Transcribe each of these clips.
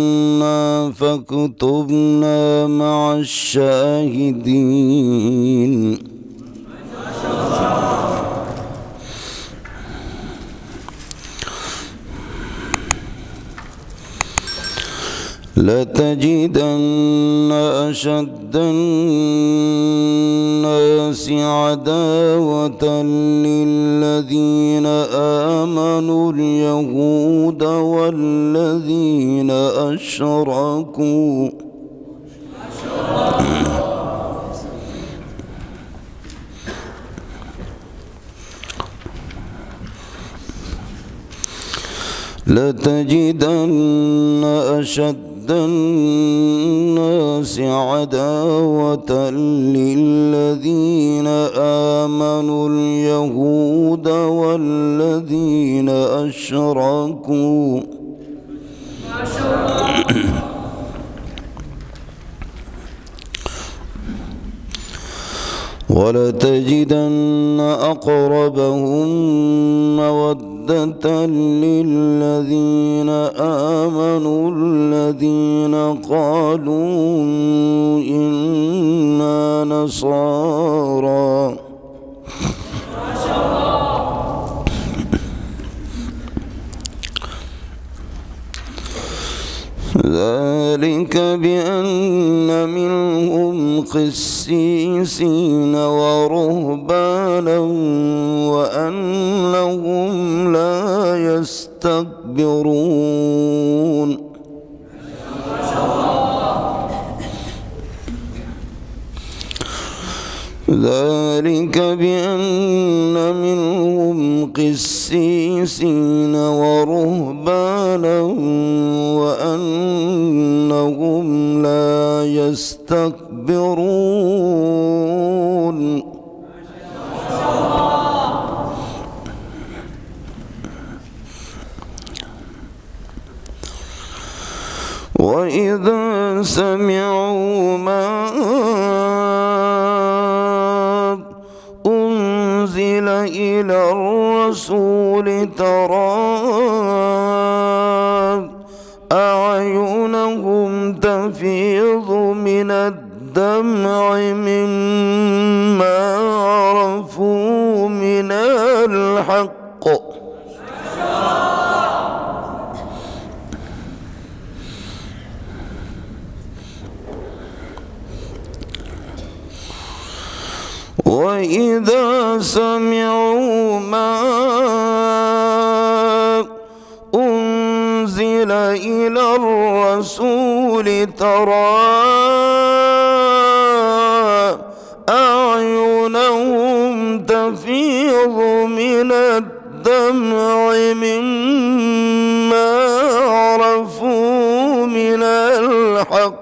آمنا فاكتبنا مع الشاهدين. لتجدن أشد الناس عداوة للذين آمنوا اليهود والذين أشركوا لتجدن أشد الناس عداوة للذين آمنوا اليهود والذين أشركوا ولتجدن أقربهم مودة للذين آمنوا الذين قالوا إنا نصارى ذلك بأن منهم قسيسين ورهبانا وأنهم لا يستكبرون ذلك بأن منهم قسيسين ورهبانا وأنهم لا يستكبرون وإذا سمعوا ما أنزل إلى الرسول ترى أعينهم تفيض من الدمع مما عرفوا من الحق وإذا سمعوا ما أنزل إلى الرسول ترى أعينهم تفيض من الدمع مما عرفوا من الحق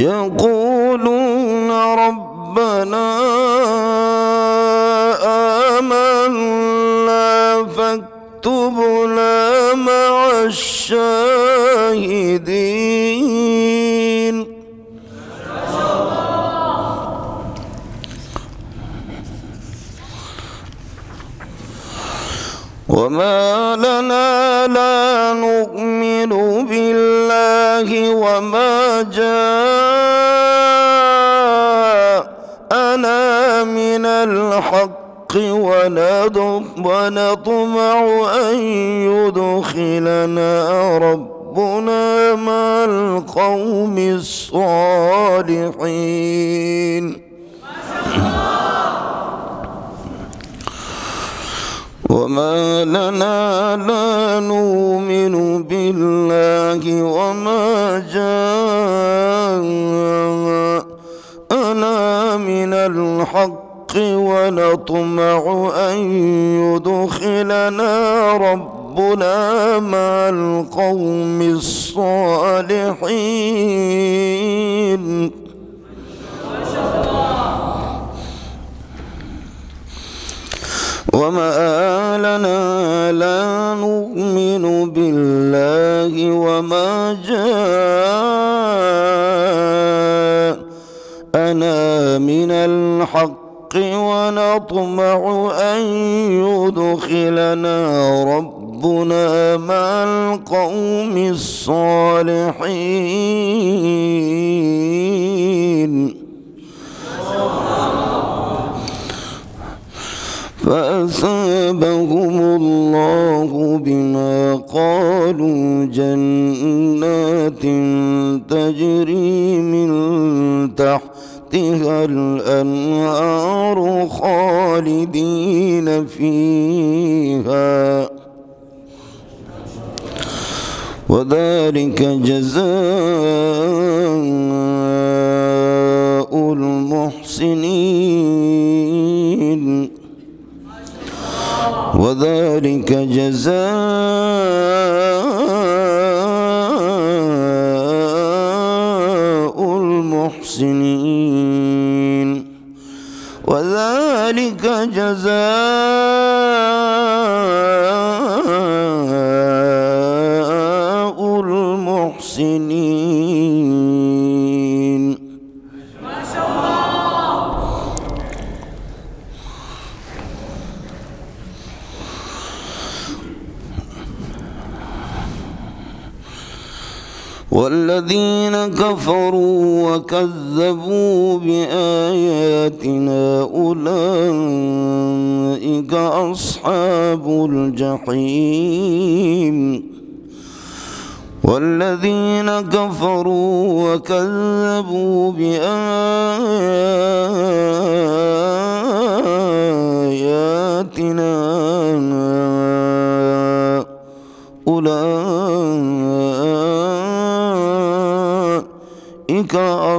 يقولون ربنا آمنا فاكتبنا مع الشاهدين وما لنا لا نؤمن بالله وما جاءنا من الحق ونطمع أن يدخلنا ربنا مع القوم الصالحين وما لنا لا نؤمن بالله وما جاءنا من الحق ونطمع أن يدخلنا ربنا مع القوم الصالحين وما لنا لا نؤمن بالله وما جاءنا من الحق ونطمع أن يدخلنا ربنا مع القوم الصالحين فأصابهم الله بما قالوا جنات تجري من تحتها الأنهار خالدين فيها وذلك جزاء المحسنين وذلك جزاء المحسنين وذلك جزاء المحسنين. ما شاء الله. والذين كفروا وكذبوا بآياتنا أولئك أصحاب الجحيم. والذين كفروا وكذبوا بآياتنا أولئك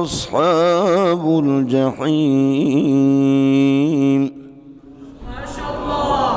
أصحاب الجحيم. ما شاء الله.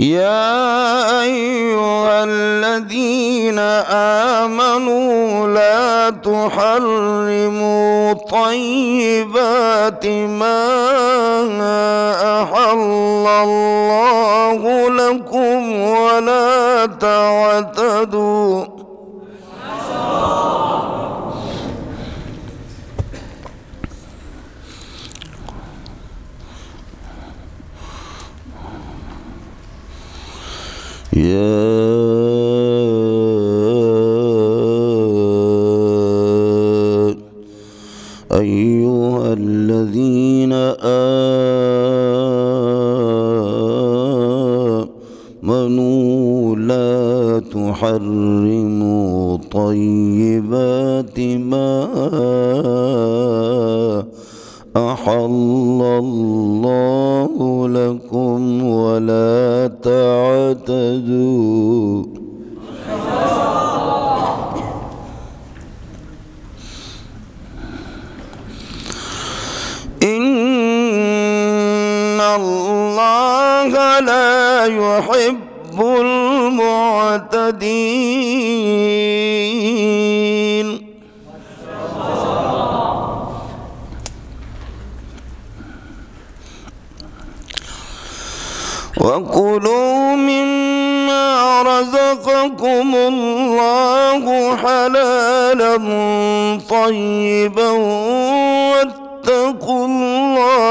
يا أيها الذين آمنوا لا تحرموا طيبات ما أحل الله لكم ولا تعتدوا. يا أيها الذين آمنوا لا تحرموا طيبات ما أحل الله لكم ولا تعتدوا. إن الله لا يحب المعتدين. وكلوا مما رزقكم الله حلالا طيبا واتقوا الله.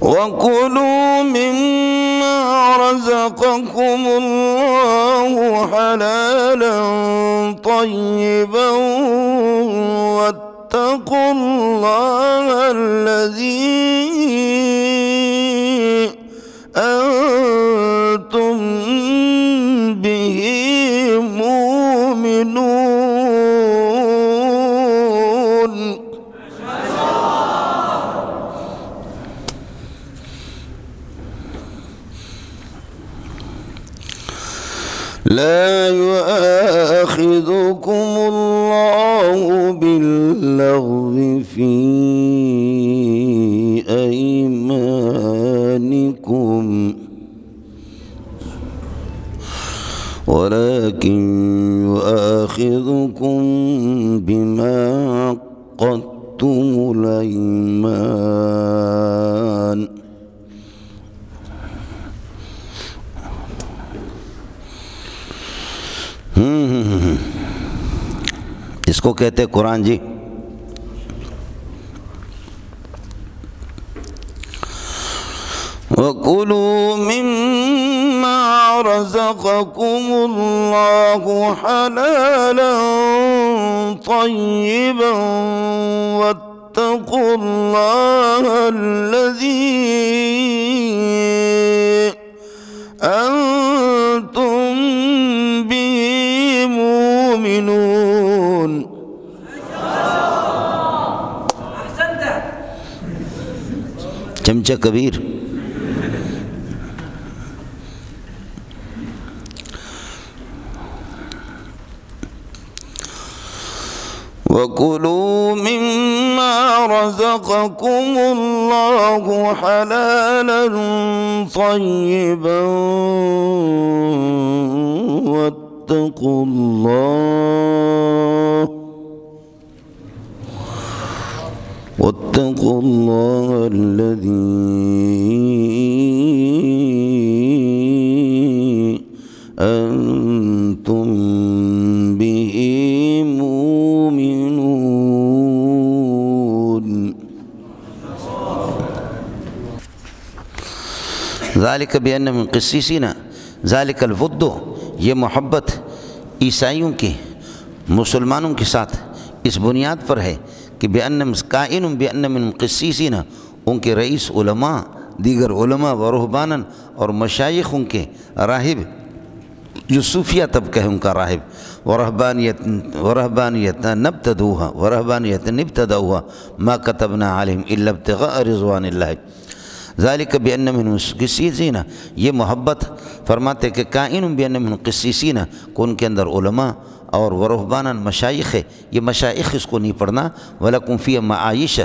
وكلوا مما رزقكم الله حلالا طيبا واتقوا الله الذي أنتم به مؤمنون. لا يؤاخذكم الله باللغو في أيمانكم ولكن يؤاخذكم بما عقدتم الأيمان. اس کو کہتے قرآن جی. وَكُلُوا مِمَّا رَزَقَكُمُ اللَّهُ حَلَالًا طَيِّبًا وَاتَّقُوا اللَّهَ الَّذِي أَنْتُمْ بِهِ مُؤْمِنُونَ. چمچہ کبیر. وَكُلُوا مِمَّا رَزَقَكُمُ اللَّهُ حَلَالًا طَيِّبًا وَاتَّقُوا اللَّهَ الَّذِي أَنْتُمْ بِهِ مُؤْمِنُونَ. ذَلِكَ بِأَنَّ مِنْ قِسِّسِينَ ذَلِكَ الْوُدُّ، یہ محبت عیسائیوں کی مسلمانوں کے ساتھ اس بنیاد پر ہے کہ قائن بِأَنَّ مِنْ قِسِّسِينَ، ان کے رئیس علماء، دیگر علماء و رہباناً اور مشائخ ان کے راہب، جو صوفیہ طبقہ ہے ان کا راہب، ورہبانیت ابتدعوها ما كتبنا عليهم إلا ابتغاء رضوان اللہ. ذالک بأن منہم قسیسین، یہ محبت فرماتے کہ قائن بأن منہم قسیسین، کہ ان کے اندر علماء اور ورہباناً مشائخ ہے. یہ مشائخ اس کو نہیں پڑھنا. وَلَكُمْ فِيهَ مَعَائِشَ،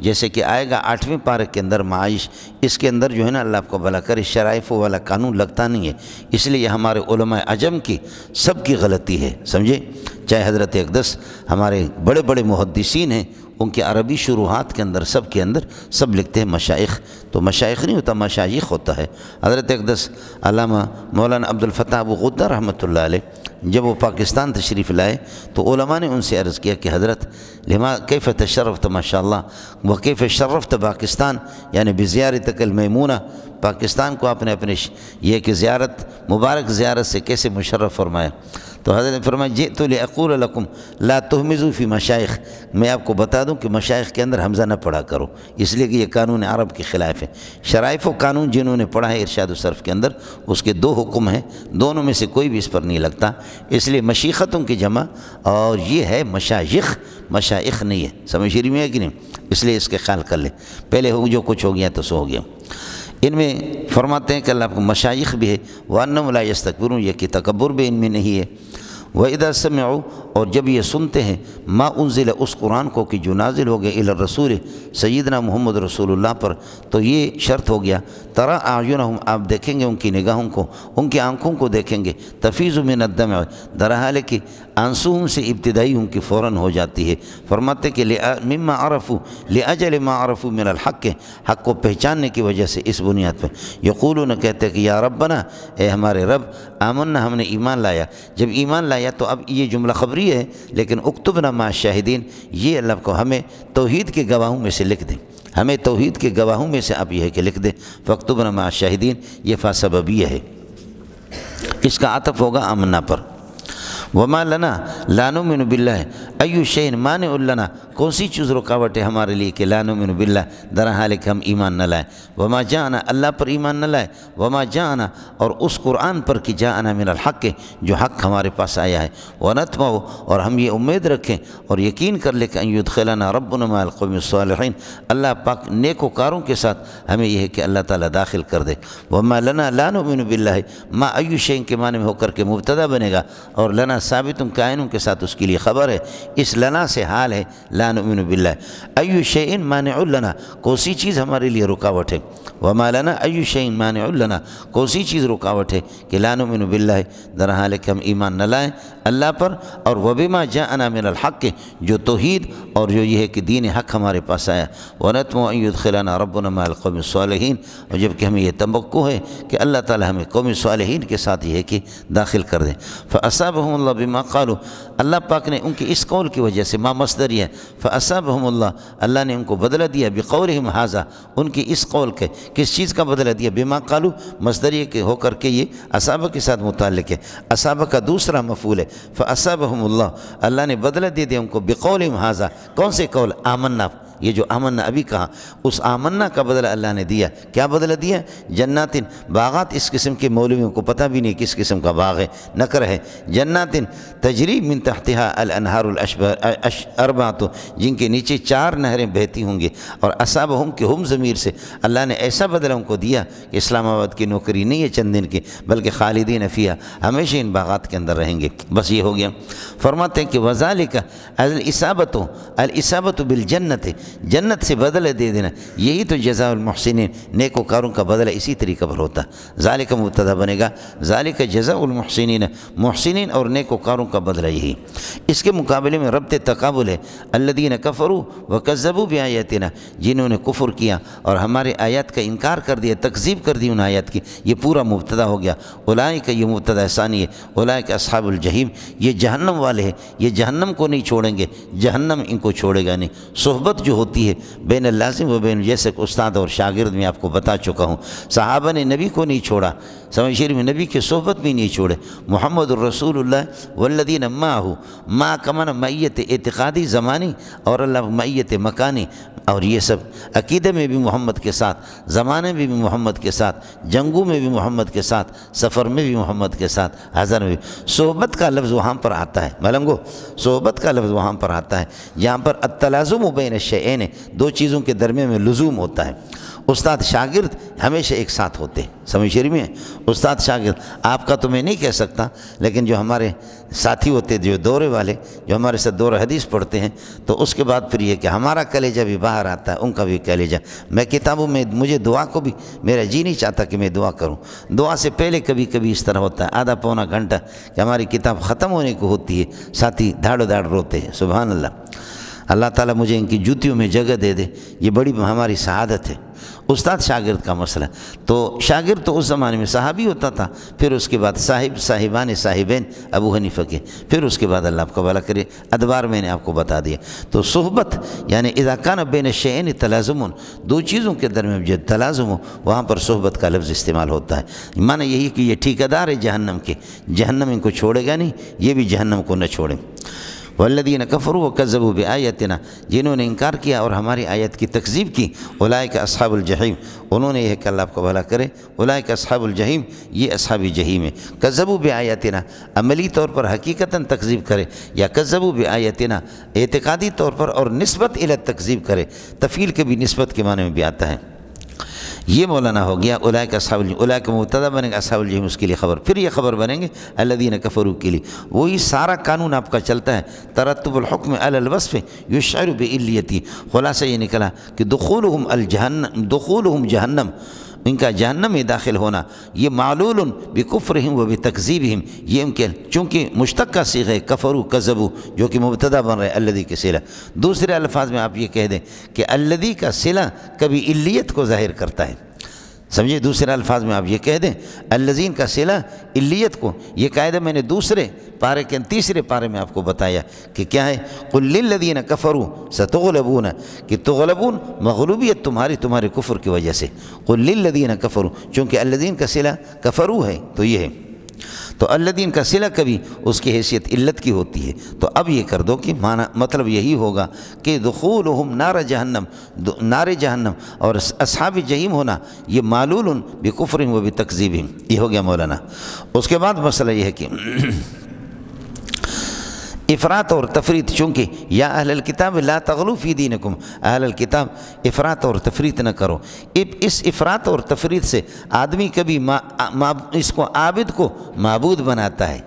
جیسے کہ آئے گا 8ویں پارے کے اندر معائش. اس کے اندر جو ہے نا اللہ آپ کو بھلا کرے شرائف والا قانون لگتا نہیں ہے. اس لیے یہ ہمارے علماء عجم کی سب کی غلطی ہے، سمجھے. چاہے حضرت اقدس ہمارے بڑے بڑے محدثین ہیں، ان کے عربی شروحات کے اندر سب لکھتے ہیں مشائخ. تو مشائخ نہیں ہوتا، مشایخ ہوتا ہے. حضرت اقدس علامہ مولانا عبد الفتاح ابو غدہ رحمۃ اللہ علیہ جب وہ پاکستان تشریف لائے تو علماء نے ان سے عرض کیا کہ حضرت کیف تشرفت ماشاء اللہ وکیف شرفت پاکستان، یعنی بزیارتک المیمونہ، پاکستان کو آپ نے اپنے یہ کہ مبارک زیارت سے کیسے مشرف فرمایا. تو حضرت نے فرمایا جئت لاقول لکم لا تہمزوا فی مشائخ، میں آپ کو بتا دوں کہ مشائخ کے اندر حمزہ نہ پڑھا کرو، اس لیے کہ یہ قانون عرب کے خلاف ہے. شرائف و قانون جنہوں نے پڑھا ہے ارشاد و صرف کے اندر، اس کے 2 حکم ہیں، دونوں میں سے کوئی بھی اس پر نہیں لگتا. اس لیے مشیختوں کی جمع اور یہ ہے مشائخ نہیں ہے. سمجھ رہی میں ہے کہ نہیں؟ اس لیے اس کے خیال کر لیں. پہلے جو کچھ ہو گیا تو سو ہو گیا. ان میں فرماتے ہیں کہ اللہ کو مشائخ بھی ہے. وَأَنَّهُمْ لَا يَسْتَكْبِرُونَ، یہ کہ تکبر بھی ان میں نہیں ہے. وَإِذَا سَمِعُوا، اور جب یہ سنتے ہیں ما انزل، اس قرآن کو کہ جو نازل ہو گیا الی الرسول، سیدنا محمد رسول اللہ پر، تو یہ شرط ہو گیا ترى اعینہم، آپ دیکھیں گے ان کی نگاہوں کو، ان کی آنکھوں کو دیکھیں گے، تفیض من الدمع، درحال کہ آنسوں سے ابتدائی ان کی فوراً ہو جاتی ہے. فرماتے کہ مما عرفوا، لاجل ما عرفوا من الحق، حق کو پہچاننے کی وجہ سے اس بنیاد پر یقولون، کہتے کہ یا ربنا، اے ہمارے رب، آمنا، ہم نے ایمان لایا. جب ایمان لایا تو اب یہ جملہ خبری ہے، لیکن اکتبنا مع الشاہدین، یہ اللہ کو ہمیں توحید کے گواہوں میں سے لکھ دیں، ہمیں توحید کے گواہوں میں سے اب یہ ہے کہ لکھ دیں. فاکتبنا مع الشاہدین، یہ فا سببیہ ہے، اس کا عطف ہوگا آمنا پر. وما لنا لا نؤمن باللہ، ایو شین مانع لنا، کون سی چیز رکاوٹ ہے ہمارے لیے کہ لا نؤمن باللہ، در حال کہ ہم ایمان نہ لائیں، وما جاءنا اللہ پر ایمان نہ لائیں، وما جاءنا اور اس قرآن پر کہ جاءنا من الحق جو حق ہمارے پاس آیا ہے، ونطمع اور ہم یہ امید رکھیں اور یقین کر لیں کہ ان یدخلنا ربنا مع القوم الصالحین، اللہ پاک نیکوکاروں کے ساتھ ہمیں یہ ہے کہ اللہ تعالیٰ داخل کر دے۔ وما لنا لا نؤمن باللہ، ما ایو شین کے معنی میں ہو کر کے مبتدا بنے گا، اور لنا ثابت کائن کے ساتھ اس کے لیے خبر ہے، اس لنا سے حال ہے لا نؤمن باللہ۔ ایو شیء مانع لنا، کون سی چیز ہمارے لیے رکاوٹ ہے، وما لنا ایو شیء مانع لنا، کون سی چیز رکاوٹ ہے کہ لا نؤمن باللہ، در حال کہ ہم ایمان نہ لائیں اللہ پر، اور وبما جاءنا من الحق جو توحید اور جو یہ ہے کہ دین حق ہمارے پاس آیا، ونطمع ان يدخلنا ربنا مع القوم الصالحین، اور جب کہ ہمیں یہ توقع ہے کہ اللہ تعالی ہمیں قوم صالحین کے ساتھ یہ ہے کہ داخل کر دے۔ فاصابهم الله بما قالوا، اللہ پاک نے ان کی اس قول کی وجہ سے، ما مصدری ہے، فاصابهم اللہ، اللہ نے ان کو بدلہ دیا بقولهم هذا، ان کی اس قول کے، کس چیز کا بدلہ دیا، بما قالوا مصدری کے ہو کر کے یہ اصابہ کے ساتھ متعلق ہے، اصابہ کا دوسرا مفعول ہے، فاصابهم اللہ، اللہ نے بدلہ دے دیا ان کو بقولهم هذا، کون سے قول، آمنا، یہ جو آمنا ابھی کہا، اس آمنا کا بدلہ اللہ نے دیا، کیا بدلہ دیا، جنات باغات، اس قسم کے مولویوں کو پتہ بھی نہیں کس قسم کا باغ ہے، نکر ہے، جنات تجری من تحتها الانہار الاربعۃ، جن کے نیچے 4 نہریں بہتی ہوں گی، اور اصابہم کے ہم ضمیر سے اللہ نے ایسا بدلہ ان کو دیا کہ اسلام آباد کی نوکری نہیں ہے چند دن کی، بلکہ خالدین فیہا، ہمیشہ ان باغات کے اندر رہیں گے، بس یہ ہو گیا۔ فرماتے ہیں کہ وذالک الاصابۃ بالجنت، جنت سے بدلہ دے دینا، یہی تو جزاء المحسنین، نیکوکاروں کا بدلہ اسی طریقہ پر ہوتا ہے۔ ذالک مبتدا بنے گا، ذالک جزاء المحسنین، محسنین اور نیکوکاروں کا بدلہ یہی۔ اس کے مقابلے میں ربط تقابل ہے، الذین کفروا وکذبوا بآیاتنا، جنہوں نے کفر کیا اور ہمارے آیات کا انکار کر دیا، تکذیب کر دی ان آیات کی، یہ پورا مبتدا ہو گیا۔ اولئک، یہ مبتدا ثانی ہے، اولئک اصحاب الجحیم، یہ جہنم والے ہیں، یہ جہنم کو نہیں چھوڑیں گے، جہنم ان کو چھوڑے گا نہیں۔ صحبت جو ہوتی ہے بین اللازم و بین، جیسے کہ استاد اور شاگرد میں آپ کو بتا چکا ہوں، صحابہ نے نبی کو نہیں چھوڑا، سمجھ میں نبی کی صحبت بھی نہیں چھوڑے، محمد الرسول اللہ والذین معہ، ما کمن معیت اعتقادی زمانی اور اللہ معیت مکانی، اور یہ سب عقیدے میں بھی محمد کے ساتھ، زمانے میں بھی محمد کے ساتھ، جنگوں میں بھی محمد کے ساتھ، سفر میں بھی محمد کے ساتھ، حضر میں بھی۔ صحبت کا لفظ وہاں پر آتا ہے ملنگو، صحبت کا لفظ وہاں پر آتا ہے جہاں پر التلازم بین الشیئین، 2 چیزوں کے درمیان میں لزوم ہوتا ہے۔ استاد شاگرد ہمیشہ ایک ساتھ ہوتے ہیں، سمجھ شریف میں استاد شاگرد، آپ کا تو میں نہیں کہہ سکتا، لیکن جو ہمارے ساتھی ہوتے جو دورے والے، جو ہمارے ساتھ دور حدیث پڑھتے ہیں، تو اس کے بعد پھر یہ کہ ہمارا کلیجہ بھی باہر آتا ہے، ان کا بھی کلیجہ۔ میں کتابوں میں مجھے دعا کو بھی، میرا جی نہیں چاہتا کہ میں دعا کروں، دعا سے پہلے کبھی کبھی اس طرح ہوتا ہے، آدھا پونا گھنٹہ کہ ہماری کتاب ختم ہونے کو ہوتی ہے، ساتھی دھاڑ دھاڑ روتے ہیں، سبحان اللہ۔ اللہ تعالیٰ مجھے ان کی جوتیوں میں جگہ دے دے، یہ بڑی ہماری سعادت ہے۔ استاد شاگرد کا مسئلہ، تو شاگرد تو اس زمانے میں صحابی ہوتا تھا، پھر اس کے بعد صاحب، صاحبان، صاحبین ابو حنیفہ کے، پھر اس کے بعد اللہ آپ کو بھلا کرے ادوار میں نے آپ کو بتا دیا۔ تو صحبت یعنی اذا کان بین الشیئین تلازم، 2 چیزوں کے درمیان جو تلازم ہو، وہاں پر صحبت کا لفظ استعمال ہوتا ہے۔ معنی یہی کہ یہ ٹھیکیدار ہے جہنم کے، جہنم ان کو چھوڑے گا نہیں، یہ بھی جہنم کو نہ چھوڑیں۔ والذین کفروا وکذبوا بآیاتنا، جنہوں نے انکار کیا اور ہماری آیت کی تکذیب کی، اولئک اصحاب الجحیم، انہوں نے یہ کہ اللہ آپ کو بھلا کرے، اولئک اصحاب الجحیم، یہ اصحاب جحیم ہے۔ کذبوا بآیاتنا، عملی طور پر حقیقتاً تکذیب کرے، یا کذبوا بآیاتنا اعتقادی طور پر اور نسبت الی تکذیب کرے، تفعیل کے بھی نسبت کے معنی میں بھی آتا ہے۔ یہ مولانا ہو گیا اولئک اصحاب الجحیم، اولئک مبتدا بنے گا، اصحاب الجحیم اس کے لیے خبر، پھر یہ خبر بنیں گے الذین کفروا کے لیے۔ وہی سارا قانون آپ کا چلتا ہے، ترتب الحکم علی الوصف یشعر بعلیتی، خلاصہ یہ نکلا کہ دخولہم جہنم، ان کا جہنم میں داخل ہونا، یہ معلول بکفرہم و بتکذیبہم، یہ ان کے چونکہ مشتق کا صیغہ ہے کفروا کذبوا، جو کہ مبتدا بن رہے الذی کے صلہ۔ دوسرے الفاظ میں آپ یہ کہہ دیں کہ الذی کا صلہ کبھی علیت کو ظاہر کرتا ہے، سمجھے، دوسرے الفاظ میں آپ یہ کہہ دیں الذین کا صلہ علیت کو، یہ قاعدہ میں نے دوسرے پارے کے تیسرے پارے میں آپ کو بتایا کہ کیا ہے، قل للذین کفروا ستغلبون، کہ تغلبون مغلوبیت تمہارے کفر کی وجہ سے، قل للذین کفروا، چونکہ الذین کا صلہ کفروا ہے تو یہ ہے۔ تو الذین کا صلہ کبھی اس کی حیثیت علت کی ہوتی ہے، تو اب یہ کر دو کہ مطلب یہی ہوگا کہ دخولہم نار جہنم اور اصحاب جحیم ہونا یہ معلول بکفرہم و بتکذیبہم، یہ ہو گیا مولانا۔ اس کے بعد مسئلہ یہ ہے کہ افراط اور تفریط، چونکہ یا اہل الکتاب لا تغلو فی دینکم، اہل الکتاب افراط اور تفریط نہ کرو۔ اس افراط اور تفریط سے آدمی کبھی اس کو عابد کو معبود بناتا ہے،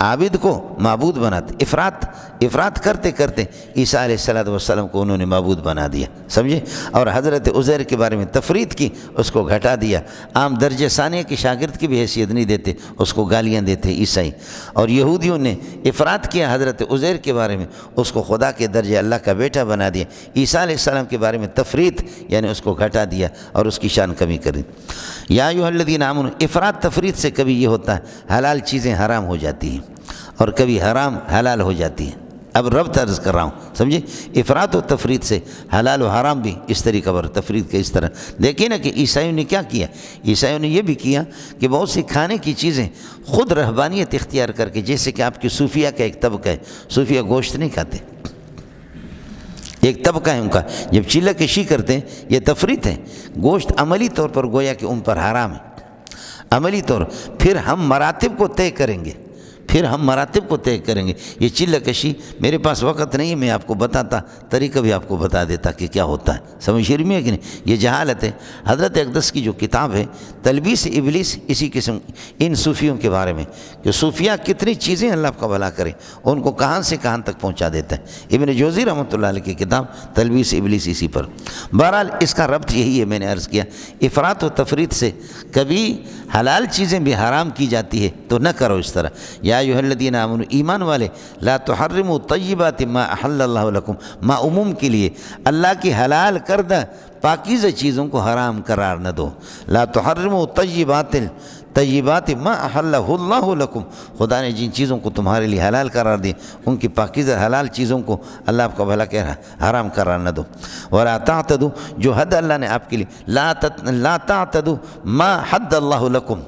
عابد کو معبود بناتے، افراط کرتے کرتے عیسیٰ علیہ السلام کو انہوں نے معبود بنا دیا، سمجھے، اور حضرت عزیر کے بارے میں تفریط کی، اس کو گھٹا دیا، عام درجہ ثانیہ کی شاگرد کی بھی حیثیت نہیں دیتے، اس کو گالیاں دیتے عیسائی، اور یہودیوں نے افراط کیا حضرت عزیر کے بارے میں، اس کو خدا کے درجے اللہ کا بیٹا بنا دیا، عیسیٰ علیہ السلام کے بارے میں تفریط یعنی اس کو گھٹا دیا اور اس کی شان کمی کر دی۔ یا ایھا الذین آمنوا، افراط تفریط سے کبھی یہ ہوتا ہے حلال چیزیں حرام ہو جاتی ہیں اور کبھی حرام حلال ہو جاتی ہیں۔ اب ربط عرض کر رہا ہوں، سمجھے، افراط و تفریط سے حلال و حرام بھی اس طریقہ پر، تفریط کے اس طرح دیکھیں نا کہ عیسائیوں نے کیا کیا، عیسائیوں نے یہ بھی کیا کہ بہت سی کھانے کی چیزیں خود رہبانیت اختیار کر کے، جیسے کہ آپ کی صوفیہ کا ایک طبقہ ہے، صوفیہ گوشت نہیں کھاتے، ایک طبقہ ہے ان کا، جب چلہ کشی کرتے ہیں یہ تفریط ہے، گوشت عملی طور پر گویا کہ ان پر حرام ہے، عملی طور، پھر ہم مراتب کو طے کریں گے، یہ چلہ کشی، میرے پاس وقت نہیں ہے، میں آپ کو بتاتا، طریقہ بھی آپ کو بتا دیتا کہ کیا ہوتا ہے، سمجھ شریف میں ہے کہ نہیں، یہ جہالت ہے۔ حضرت اقدس کی جو کتاب ہے تلبیس ابلیس، اسی قسم ان صوفیوں کے بارے میں کہ صوفیہ کتنی چیزیں اللہ آپ کا بھلا کرے، ان کو کہاں سے کہاں تک پہنچا دیتا ہے، ابن جوزی رحمۃ اللہ علیہ کی کتاب تلبیس ابلیس اسی پر۔ بہرحال اس کا ربط یہی ہے، میں نے عرض کیا، افراط و تفریط سے کبھی حلال چیزیں بھی حرام کی جاتی ہے تو نہ کرو اس طرح۔ یا ایھا الذین آمنوا، ایمان والے، لا تحرموا طیبات ما احل اللہ لکم، ما عموم کے لیے، اللہ کی حلال کردہ پاکیزہ چیزوں کو حرام قرار نہ دو، لا تحرموا طیبات ما احلہ اللہ لکم، خدا نے جن چیزوں کو تمہارے لیے حلال قرار دی ان کی پاکیزہ حلال چیزوں کو اللہ آپ کا بھلا کہہ رہا ہے حرام قرار نہ دو۔ ولا تعتدوا، جو حد اللہ نے آپ کے لیے، لا تعتدوا ما حد اللہ لکم،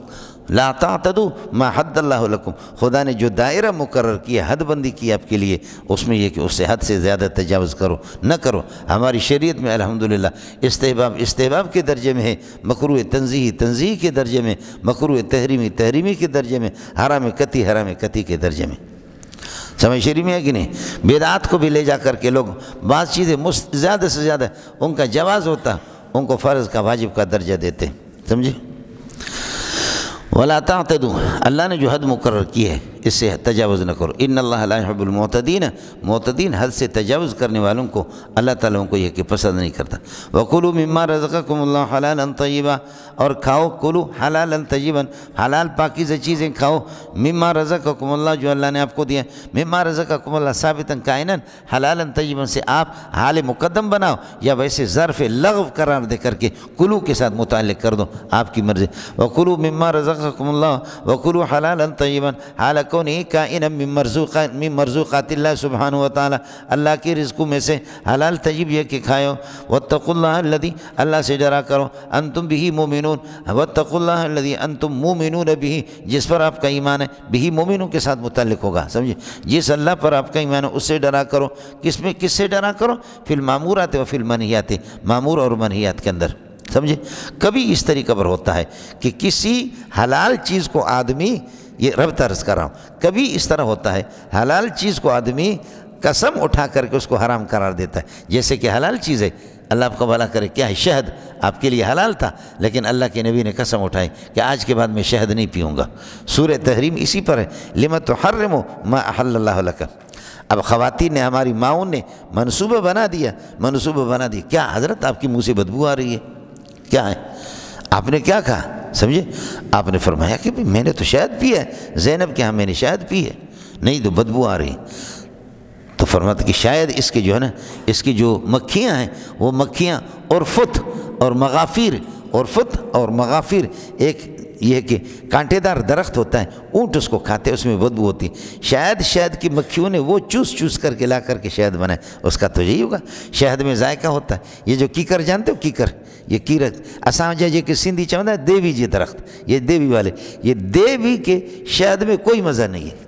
لا تعتدوا ما حد اللہ لکم، خدا نے جو دائرہ مقرر کیا، حد بندی کی آپ کے لیے، اس میں یہ کہ اس سے حد سے زیادہ تجاوز نہ کرو۔ ہماری شریعت میں الحمدللہ استحباب کے درجے میں ہے، مکروہ تنزیہی کے درجے میں، مکروہ تحریمی کے درجے میں، حرام قطعی کے درجے میں، سمجھ شریف میں ہے کہ نہیں۔ بدعات کو بھی لے جا کر کے لوگ بعض چیزیں زیادہ سے زیادہ ان کا جواز ہوتا، ان کو فرض کا واجب کا درجہ دیتے، سمجھے۔ ولا تعتدوا، اللہ نے جو حد مقرر کی ہے اس سے تجاوز نہ کرو، ان اللہ لا يحب المعتدین حد سے تجاوز کرنے والوں کو اللہ تعالیٰ کو یہ کہ پسند نہیں کرتا۔ وَكُلُوا مِمَّا رَزَقَكُمُ اللَّهُ حَلَالًا طَيِّبًا، اور کھاؤ، کلو حلالا طیبا، حلال پاکیزہ چیزیں کھاؤ، مما رزقکم اللہ، جو اللہ نے آپ کو دیا، مما رزقکم اللہ ثابتا کائنا، حلالا طیبا سے آپ حال مقدم بناؤ یا ویسے ظرف لغو قرار دے کر کے کلو کے ساتھ متعلق کر دو، آپ کی مرضی۔ وَكُلُوا مِمَّا رَزَقَكُمُ اللَّهُ وَكُلُوا حَلَالًا طَيِّبًا حال کونہ کائنا من مرزوقات اللہ سبحانہ وتعالی، اللہ کے رزقوں میں سے حلال طیب یہ کہ کھائو۔ واتقوا اللہ الذی، اللہ سے ڈرا کرو، انتم بہ مومنون، واتقوا اللہ الذی انتم مومنون بہ، جس پر آپ کا ایمان ہے، بہ مومنوں کے ساتھ متعلق ہوگا، سمجھے، جس اللہ پر آپ کا ایمان ہے اس سے ڈرا کرو۔ کس سے ڈرا کرو؟ فی المامورات و فی المنہیات، معمور اور منہیات کے اندر، سمجھے۔ کبھی اس طریقہ پر ہوتا ہے کہ کسی حلال چیز کو آدمی، یہ ربط عرض کر رہا ہوں، کبھی اس طرح ہوتا ہے حلال چیز کو آدمی قسم اٹھا کر کے اس کو حرام قرار دیتا ہے، جیسے کہ حلال چیز ہے، اللہ آپ کو بھلا کرے، کیا ہے؟ شہد آپ کے لیے حلال تھا، لیکن اللہ کے نبی نے قسم اٹھائی کہ آج کے بعد میں شہد نہیں پیوں گا۔ سورہ تحریم اسی پر ہے، لِمَ تُحَرِّمُ مَا أَحَلَّ اللَّهُ لَكَ۔ اب خواتین نے، ہماری ماؤں نے منصوبہ بنا دیا، کیا حضرت آپ کی منہ سے بدبو آ رہی ہے؟ کیا ہے؟ آپ نے کیا کہا؟ سمجھے، آپ نے فرمایا کہ میں نے تو شہد پیا ہے، زینب کے ہاں میں نے شہد پی ہے، نہیں تو بدبو آ رہی ہے۔ تو فرماتا کہ شاید اس کے جو ہے نا، اس کی جو مکھیاں ہیں، وہ مکھیاں اور فت اور مغافیر ایک یہ کہ کانٹے دار درخت ہوتا ہے، اونٹ اس کو کھاتے، اس میں بدبو ہوتی ہے، شاید شہد کی مکھیوں نے وہ چوس کر کے لا کر کے شہد بنائے، اس کا تو یہی ہوگا، شہد میں ذائقہ ہوتا ہے۔ یہ جو کیکر جانتے ہو، یہ کیرت اساں جے کہ سندھی چوندا ہے دیوی جی درخت، یہ دیوی والے، یہ دیوی کے شہد میں کوئی مزہ نہیں ہے۔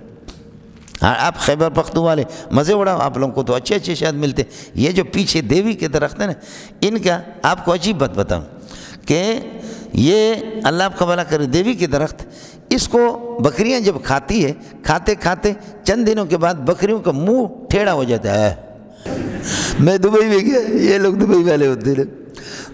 ہاں آپ خیبر پختون والے مزے اڑاؤ، آپ لوگوں کو تو اچھے اچھے شہد ملتے، یہ جو پیچھے دیوی کے درخت ہیں نا، ان کا آپ کو عجیب بات بتاؤں کہ یہ اللہ آپ کا بھلا کرے، دیوی کے درخت اس کو بکریاں جب کھاتی ہے، کھاتے کھاتے چند دنوں کے بعد بکریوں کا منہ ٹھیڑا ہو جاتا ہے۔ میں دبئی میں گیا، یہ لوگ دبئی والے ہوتے ہیں،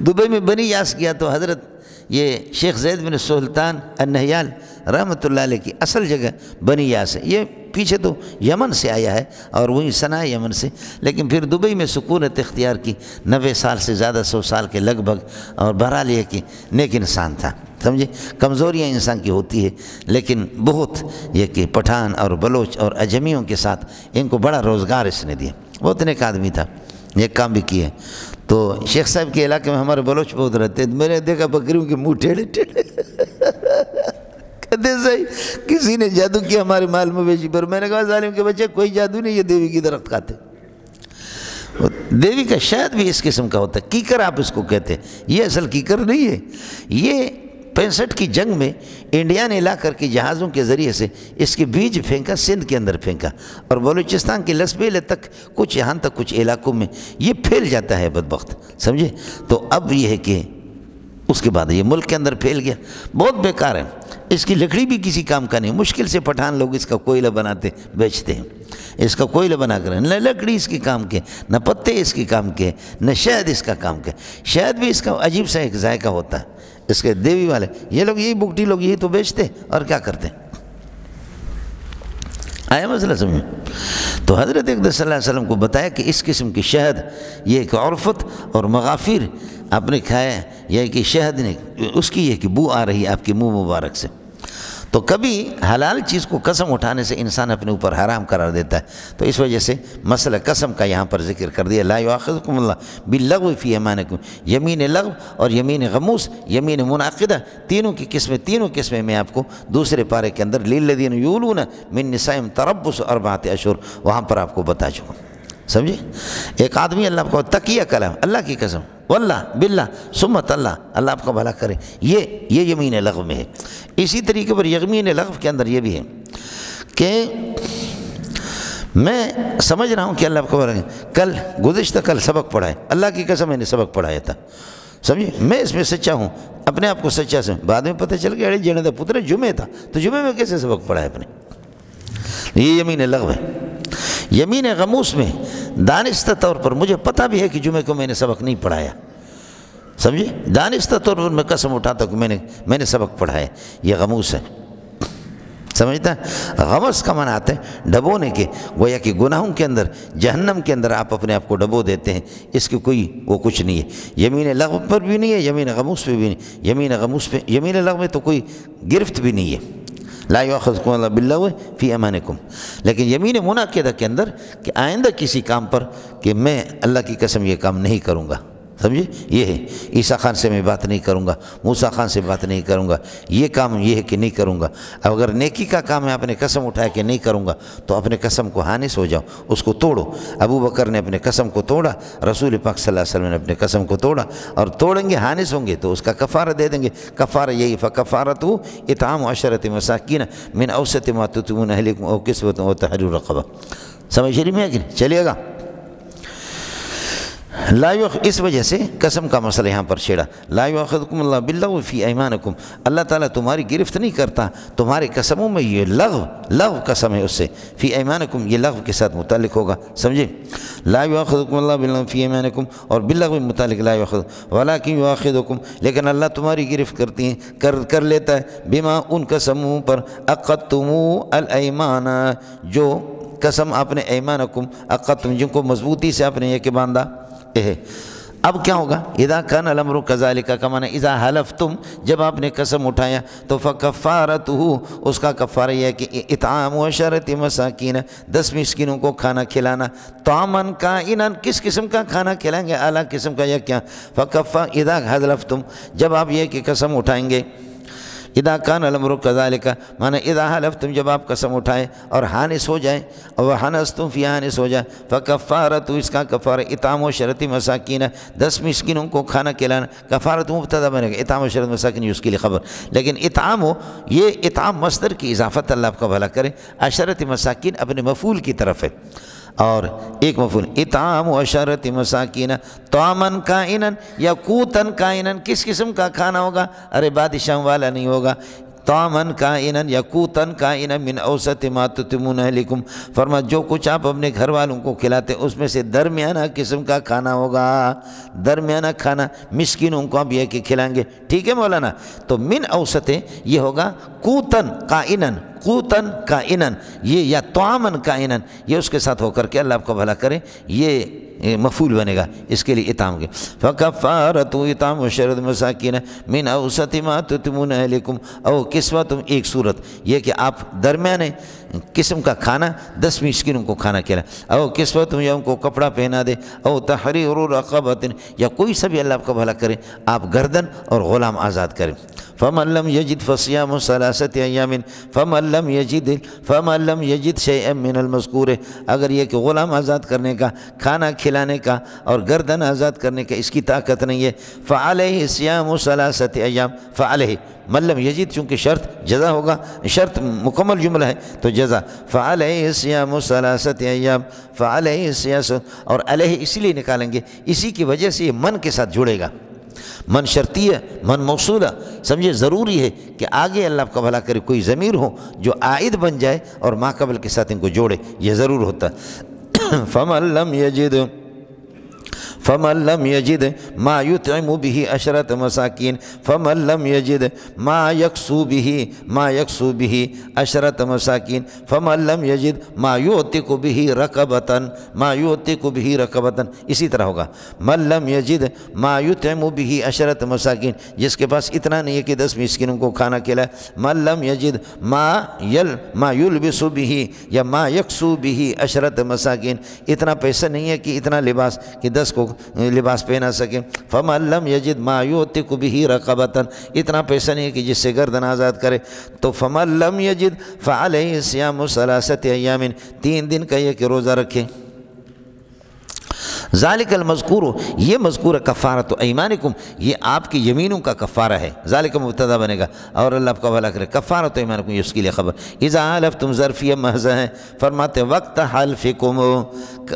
دبئی میں بنی یاس گیا تو حضرت یہ شیخ زید بن سلطان النہیال رحمۃ اللہ علیہ کی اصل جگہ بنی یاس ہے، یہ پیچھے تو یمن سے آیا ہے اور وہیں صنع یمن سے، لیکن پھر دبئی میں سکونت اختیار کی، 90 سال سے زیادہ 100 سال کے لگ بھگ، اور بہرحال یہ کہ نیک انسان تھا، سمجھے، کمزوریاں انسان کی ہوتی ہے لیکن بہت یہ کہ پٹھان اور بلوچ اور اجمیوں کے ساتھ ان کو بڑا روزگار اس نے دیا، بہت نیک آدمی تھا، نیک کام بھی کیے۔ تو شیخ صاحب کے علاقے میں ہمارے بلوچ بہت رہتے ہیں، میں نے دیکھا بکریوں کے منہ ٹیڑھے ٹیڑھے، کہتے صحیح کسی نے جادو کیا ہمارے مال مویشی پر، میں نے کہا ظالم کے بچے کوئی جادو نہیں، یہ دیوی کی درخت کھاتے، دیوی کا شاید بھی اس قسم کا ہوتا ہے، کیکر آپ اس کو کہتے ہیں، یہ اصل کیکر نہیں ہے، یہ 65 کی جنگ میں انڈیا نے لا کر کے جہازوں کے ذریعے سے اس کے بیج پھینکا، سندھ کے اندر پھینکا، اور بلوچستان کے لسبیلے تک، کچھ یہاں تک کچھ علاقوں میں یہ پھیل جاتا ہے بدبخت، سمجھے، تو اب یہ ہے کہ اس کے بعد یہ ملک کے اندر پھیل گیا، بہت بیکار ہے، اس کی لکڑی بھی کسی کام کا نہیں، مشکل سے پٹھان لوگ اس کا کوئلہ بناتے بیچتے ہیں، اس کا کوئلہ بنا کر، نہ لکڑی اس کی کام کے، نہ پتے اس کی کام کے، نہ شہد اس کا کام کے، شہد بھی اس کا عجیب سا ایک ذائقہ ہوتا ہے، اس کے دیوی والے یہ لوگ، یہی بگٹی لوگ یہی تو بیچتے اور کیا کرتے ہیں، آیا مسئلہ سمجھیں۔ تو حضرت اقدس صلی اللہ علیہ وسلم کو بتایا کہ اس قسم کی شہد، یہ ایک عرفت اور مغافیر آپ نے کھایا، یہ کہ شہد نے اس کی یہ کہ بو آ رہی ہے آپ کے منہ مبارک سے، تو کبھی حلال چیز کو قسم اٹھانے سے انسان اپنے اوپر حرام قرار دیتا ہے، تو اس وجہ سے مسئلہ قسم کا یہاں پر ذکر کر دیا، لا یؤاخذکم اللہ باللغو فی ایمانکم، یمین لغو اور یمین غموس، یمین منعقدہ، تینوں قسمیں میں آپ کو دوسرے پارے کے اندر للذین یولون من نسائہم تربص 4 اشہر وہاں پر آپ کو بتا چکا، سمجھے۔ ایک آدمی اللہ کو تقیہ کلام، اللہ کی قسم، واللہ باللہ سمت اللہ، اللہ آپ کا بھلا کرے، یہ یمین لغو میں ہے۔ اسی طریقے پر یمین لغو کے اندر یہ بھی ہے کہ میں سمجھ رہا ہوں کہ اللہ آپ کو بھلا، گزشتہ کل سبق پڑھائے، اللہ کی قسم میں نے سبق پڑھایا تھا، سمجھے، میں اس میں سچا ہوں، اپنے آپ کو سچا سمجھ، بعد میں پتہ چل گیا جنے دا پتر جمعہ تھا، تو جمعہ میں کیسے سبق پڑھایا اپنے، یہ یمین لغو ہے۔ یمین غموس میں دانستہ طور پر مجھے پتہ بھی ہے کہ جمعے کو میں نے سبق نہیں پڑھایا، سمجھے، دانستہ طور پر میں قسم اٹھاتا کہ میں نے سبق پڑھایا، یہ غموس ہے، سمجھتا ہے۔ غمس کا معنی آتا ہے ڈبونے کے، گویا کہ گناہوں کے اندر، جہنم کے اندر آپ اپنے آپ کو ڈبو دیتے ہیں، اس کی کوئی وہ کچھ نہیں ہے، یمین لغو پر بھی نہیں ہے، یمین غموس پہ بھی نہیں، یمین غموس پہ، یمین لغو میں تو کوئی گرفت بھی نہیں ہے، لا یؤاخذکم اللہ باللغو فی ایمانکم، لیکن یمین منعقدہ کے اندر کہ آئندہ کسی کام پر کہ میں اللہ کی قسم یہ کام نہیں کروں گا، سمجھے، یہ ہے، عیسیٰ خان سے میں بات نہیں کروں گا، موسیٰ خان سے بات نہیں کروں گا، یہ کام یہ ہے کہ نہیں کروں گا، اگر نیکی کا کام ہے آپ نے قسم اٹھایا کہ نہیں کروں گا تو اپنے قسم کو حانث ہو جاؤ، اس کو توڑو۔ ابو بکر نے اپنے قسم کو توڑا، رسول پاک صلی اللہ علیہ وسلم نے اپنے قسم کو توڑا، اور توڑیں گے حانث ہوں گے تو اس کا کفارہ دے دیں گے، کفارہ یہی، فکفارتہ اطعام 10 مساکین من اوسط ما تطعمون اہلیکم او کسوۃ او تحریر رقبہ، سمجھ رہی میں کہ چلیے گا، اس وجہ سے قسم کا مسئلہ یہاں پر چھیڑا، لا یؤاخذکم اللہ باللغو فی ایمانکم، اللہ تعالیٰ تمہاری گرفت نہیں کرتا تمہارے قسموں میں، یہ لغو قسم ہے، اس سے فی ایمانکم یہ لغو کے ساتھ متعلق ہوگا، سمجھے، لا یؤاخذکم اللہ باللغو فی ایمانکم، اور باللغو متعلق لا یؤاخذ ولکن یؤاخذکم، لیکن اللہ تمہاری گرفت کرتی ہے، کر لیتا ہے، بما ان قسموں پر، عقدتم الایمان، جو قسم آپ نے، ایمانکم عقدتم، جن کو مضبوطی سے آپ نے یہ کہ باندھا ہے۔ اب کیا ہوگا، اذا کان الامر کذالک، کا معنی اذا حلفتم، جب آپ نے قسم اٹھایا تو فکفارتہ، اس کا کفارہ یہ ہے کہ اطعام 10 مساکین، 10 مسکینوں کو کھانا کھلانا، طعامن کائنا، کس قسم کا کھانا کھلائیں گے، اعلیٰ قسم کا، یا کیا، اذا حلفتم، جب آپ یہ کہ قسم اٹھائیں گے، اذا کان الامر کذالک، مانا اذا حلفتم، جب آپ قسم اٹھائیں اور حانث ہو جائیں، اور حنثتم فی حانث ہو جائے، فکفارۃ، اس کا کفارہ اطعام و شرط مساکین، 10 مسکینوں کو کھانا کھلانا۔ کفارت مبتدا بنے گا، اطعام و شرط مساکین اس کے لیے خبر، لیکن اطعام ہو، یہ اطعام مصدر کی اضافت اللہ آپ کا بھلا کرے، عشرت مساکین اپنے مفعول کی طرف ہے، اور ایک مفعول اطعام و عشرت مساکین طعامن کائنن یا قوتن کائنن، کس قسم کا کھانا ہوگا؟ ارے بادشاہ والا نہیں ہوگا، طعامن کائنن یا قوتن کائنن من اوسط ما تطعمون اہلکم، فرما جو کچھ آپ اپنے گھر والوں کو کھلاتے اس میں سے درمیانہ قسم کا کھانا ہوگا، درمیانہ کھانا مسکینوں کو آپ یہ کہ کھلائیں گے، ٹھیک ہے مولانا؟ تو من اوسط یہ ہوگا قوتن کائنن، قوتن کائنن، یہ یا طعامن کائنن، یہ اس کے ساتھ ہو کر کے اللہ آپ کو بھلا کرے یہ مفعول بنے گا اس کے لیے اطعام کے۔ فکفارۃ اطعام عشرۃ مساکین من اوسط ما تطعمون اہلکم او کسوتہم، ایک صورت یہ کہ آپ درمیانے قسم کا کھانا 10 مسکینوں کو کھانا کھلائیں، او کسوتہم، یا ان کو کپڑا پہنا دے، او تحریر رقبۃ، یا کوئی سا بھی اللہ آپ کا بھلا کرے آپ گردن اور غلام آزاد کریں۔ فمن لم یجد فصیام ثلاثۃ ایام، فمن لم یجد شیئا من المذکور، اگر یہ کہ غلام آزاد کرنے کا، کھانا کھلانے کا اور گردن آزاد کرنے کا اس کی طاقت نہیں ہے، فعلیہ صیام ثلاثۃ ایام، فعلیہ من لم یجد، چونکہ شرط جزا ہوگا، شرط مکمل جملہ ہے تو جزا، فعلیہ صیام ثلاثۃ ایام، فعلیہ صیام، اور علیہ اس لیے نکالیں گے اسی کی وجہ سے یہ من کے ساتھ جڑے گا، من شرطیہ، من موصولہ، سمجھے ضروری ہے کہ آگے اللہ کا بھلا کرے کوئی ضمیر ہو جو عائد بن جائے اور ما قبل کے ساتھ ان کو جوڑے، یہ ضرور ہوتا ہے۔ فمن لم یجد ما یطعم به عشرۃ مساکین، فمن لم یجد ما یکسو به عشرۃ مساکین، فمن لم یجد ما یعتق به رقبۃ، اسی طرح ہوگا من لم یجد ما یطعم به عشرۃ مساکین، جس کے پاس اتنا نہیں ہے کہ 10 مسکینوں کو کھانا کھلائے، من لم یجد ما یلبس به یا ما یکسو به عشرۃ مساکین، اتنا پیسہ نہیں ہے کہ اتنا لباس کہ 10 کو لباس پہنا سکے، فمن لم یجد ما یعتق به رقبۃ، اتنا پیسہ نہیں ہے کہ جس سے گردن آزاد کرے، تو فمن لم یجد فعلیہ صیام ثلاثۃ ایام، 3 دن کا یہ کہ روزہ رکھے۔ ذالک المذکور، یہ مذکور کفارۃ ایمانکم، یہ آپ کی یمینوں کا کفارہ ہے، ذالک مبتدا بنے گا، اور اللہ آپ کا بھلا کرے، کفارۃ ایمانکم یہ اس کے لیے خبر۔ اذا حلفتم ظرفیہ محض ہے، فرماتے وقت حلفکم،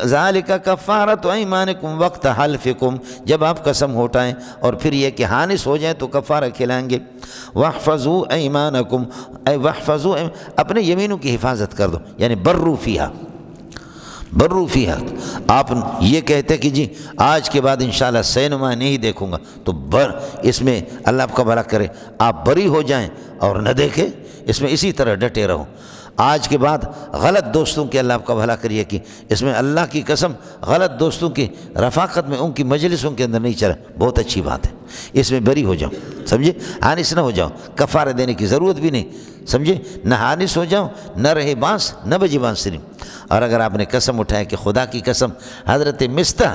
ذالک کفارۃ ایمانکم وقت حلفکم، جب آپ قسم اٹھائیں اور پھر یہ کہ حانث ہو جائیں تو کفارہ کھلائیں گے۔ واحفظوا ایمانکم، واحفظوا، اپنے یمینوں کی حفاظت کر دو، یعنی برو فیہا، آپ یہ کہتے کہ جی آج کے بعد انشاءاللہ سینما نہیں دیکھوں گا، تو اس میں اللہ آپ کا بھلا کرے آپ بری ہو جائیں اور نہ دیکھیں، اس میں اسی طرح ڈٹے رہو۔ آج کے بعد غلط دوستوں کے اللہ آپ کا بھلا کریے کہ اس میں اللہ کی قسم غلط دوستوں کی رفاقت میں ان کی مجلسوں کے اندر نہیں چلا، بہت اچھی بات ہے، اس میں بری ہو جاؤ، سمجھے، حانث نہ ہو جاؤ، کفارہ دینے کی ضرورت بھی نہیں، سمجھے، نہ حانث ہو جاؤ، نہ رہے بانس، نہ بجے بانسری۔ اور اگر آپ نے قسم اٹھایا کہ خدا کی قسم، حضرت مستح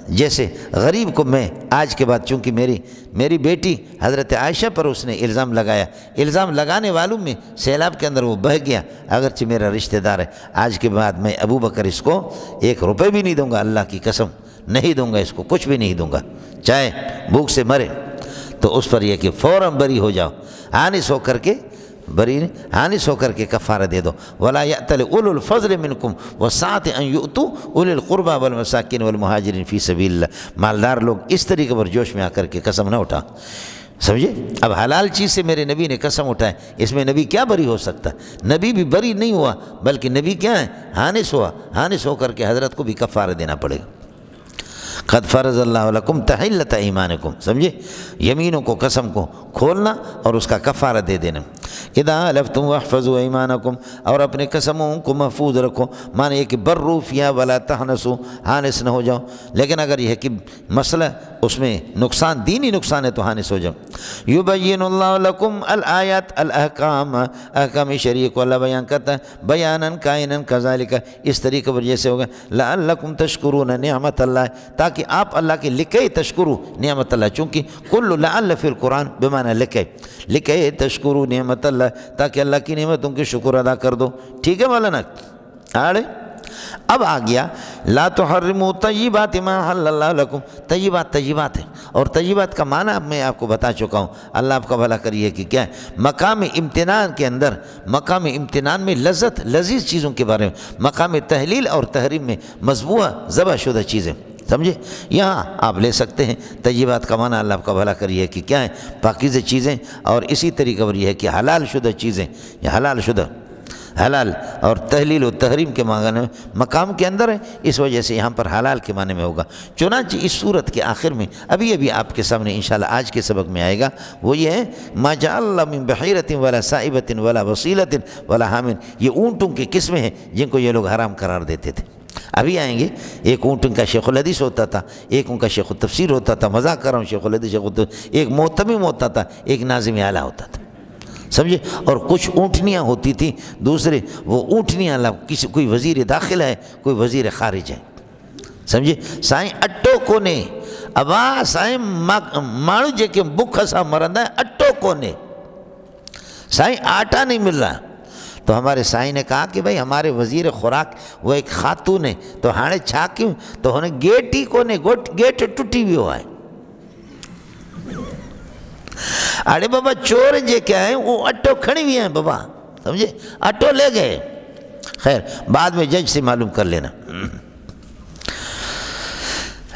جیسے غریب کو میں آج کے بعد، چونکہ میری بیٹی حضرت عائشہ پر اس نے الزام لگایا، الزام لگانے والوں میں سیلاب کے اندر وہ بہہ گیا، اگرچہ میرا رشتہ دار ہے، آج کے بعد میں ابو بکر اس کو 1 روپے بھی نہیں دوں گا، اللہ کی قسم نہیں دوں گا، اس کو کچھ بھی نہیں دوں گا، چاہے بھوک سے مرے۔ تو اس پر یہ کہ فوراً بری ہو جاؤ، حانث ہو کر کے کفارہ دے دو۔ ولا یأتل اولو الفضل منکم وسعۃ ان یؤتوا اولی القربى والمساکین والمہاجرین فی سبیل اللہ، مالدار لوگ اس طریقے پر جوش میں آ کر کے قسم نہ اٹھا، سمجھے۔ اب حلال چیز سے میرے نبی نے قسم اٹھائے، اس میں نبی کیا بری ہو سکتا ہے؟ نبی بھی بری نہیں ہوا، بلکہ نبی کیا ہے؟ حانث ہوا، حانث ہو کر کے حضرت کو بھی کفارہ دینا پڑے گا۔ قد فرض اللہ لکم تحلۃ ایمانکم، سمجھے، یمینوں کو، قسم کو کھولنا اور اس کا کفارہ دے دینا۔ اذا حلفتم واحفظوا ایمانکم، اور اپنے قسموں کو محفوظ رکھو، معنی یہ کہ بروا فیہا ولا تحنسوا، ہانس نہ ہو جاؤ، لیکن اگر یہ ہے کہ مسئلہ اس میں نقصان دینی نقصان ہے تو ہانس ہو جاؤ۔ یبین اللہ لکم الآیات الاحکام، احکام شریعہ کو اللہ بیان کرتا ہے، بیانا کائنا کذالک، اس طریقے پر جیسے ہوگا، لعلکم تشکرون نعمت اللہ، تاکہ آپ اللہ کے لکھے تشکرو نعمت اللہ، چونکہ کل لعل فی القرآن بمعنی لکھے تشکرو نعمت اللہ، تاکہ اللہ کی نعمتوں کے شکر ادا کر دو۔ ٹھیک ہے مولانا؟ آڑے اب آ گیا لا تحرموا طیبات ما حل اللہ لکم، طیبات ہیں، اور طیبات کا معنی اب میں آپ کو بتا چکا ہوں، اللہ آپ کا بھلا کریے کہ کیا ہے مقام امتنان کے اندر، مقام امتنان میں لذیذ چیزوں کے بارے میں، مقام تحلیل اور تحریم میں مذبوح ذبح شدہ چیزیں، سمجھے؟ یہاں آپ لے سکتے ہیں طیبات کا معنی اللہ آپ کا بھلا کریے کہ کیا ہے پاکیزہ چیزیں، اور اسی طریقے پر یہ ہے کہ حلال شدہ چیزیں، یہ حلال شدہ، حلال اور تحلیل و تحریم کے معنی میں مقام کے اندر ہے، اس وجہ سے یہاں پر حلال کے معنی میں ہوگا۔ چنانچہ اس صورت کے آخر میں ابھی آپ کے سامنے انشاءاللہ آج کے سبق میں آئے گا، وہ یہ ہے ما جعل اللہ من بحیرۃ ولا صائبۃ ولا وصیلۃ ولا حام، یہ اونٹوں کی قسمیں ہیں جن کو یہ لوگ حرام قرار دیتے تھے۔ ابھی آئیں گے، ایک اونٹ ان کا شیخ الحدیث ہوتا تھا، ایک ان کا شیخ التفسیر ہوتا تھا، مذاق کر رہا ہوں، شیخ الحدیث، شیخ التفسیر، ایک محتمم ہوتا تھا، ایک ناظم اعلیٰ ہوتا تھا، سمجھے؟ اور کچھ اونٹنیاں ہوتی تھیں، دوسرے وہ اونٹنیاں کوئی وزیر داخلہ ہے، کوئی وزیر خارج ہے، سمجھے؟ سائیں اٹو کونے ابا سائیں ماڑو جے کے بکھ سا مرندہ ہے اٹو کونے، سائیں آٹا نہیں مل رہا، تو ہمارے سائیں نے کہا کہ بھائی ہمارے وزیر خوراک وہ ایک خاتون ہے، تو ہانے چھا کیوں، تو انہیں گیٹ ہی کونے، گیٹ ٹوٹی بھی ہوا ہے۔ اڑے بابا چور جے کیا ہیں وہ اٹو کھڑی ہوئی ہیں بابا، سمجھے؟ اٹو لے گئے، خیر بعد میں جج سے معلوم کر لینا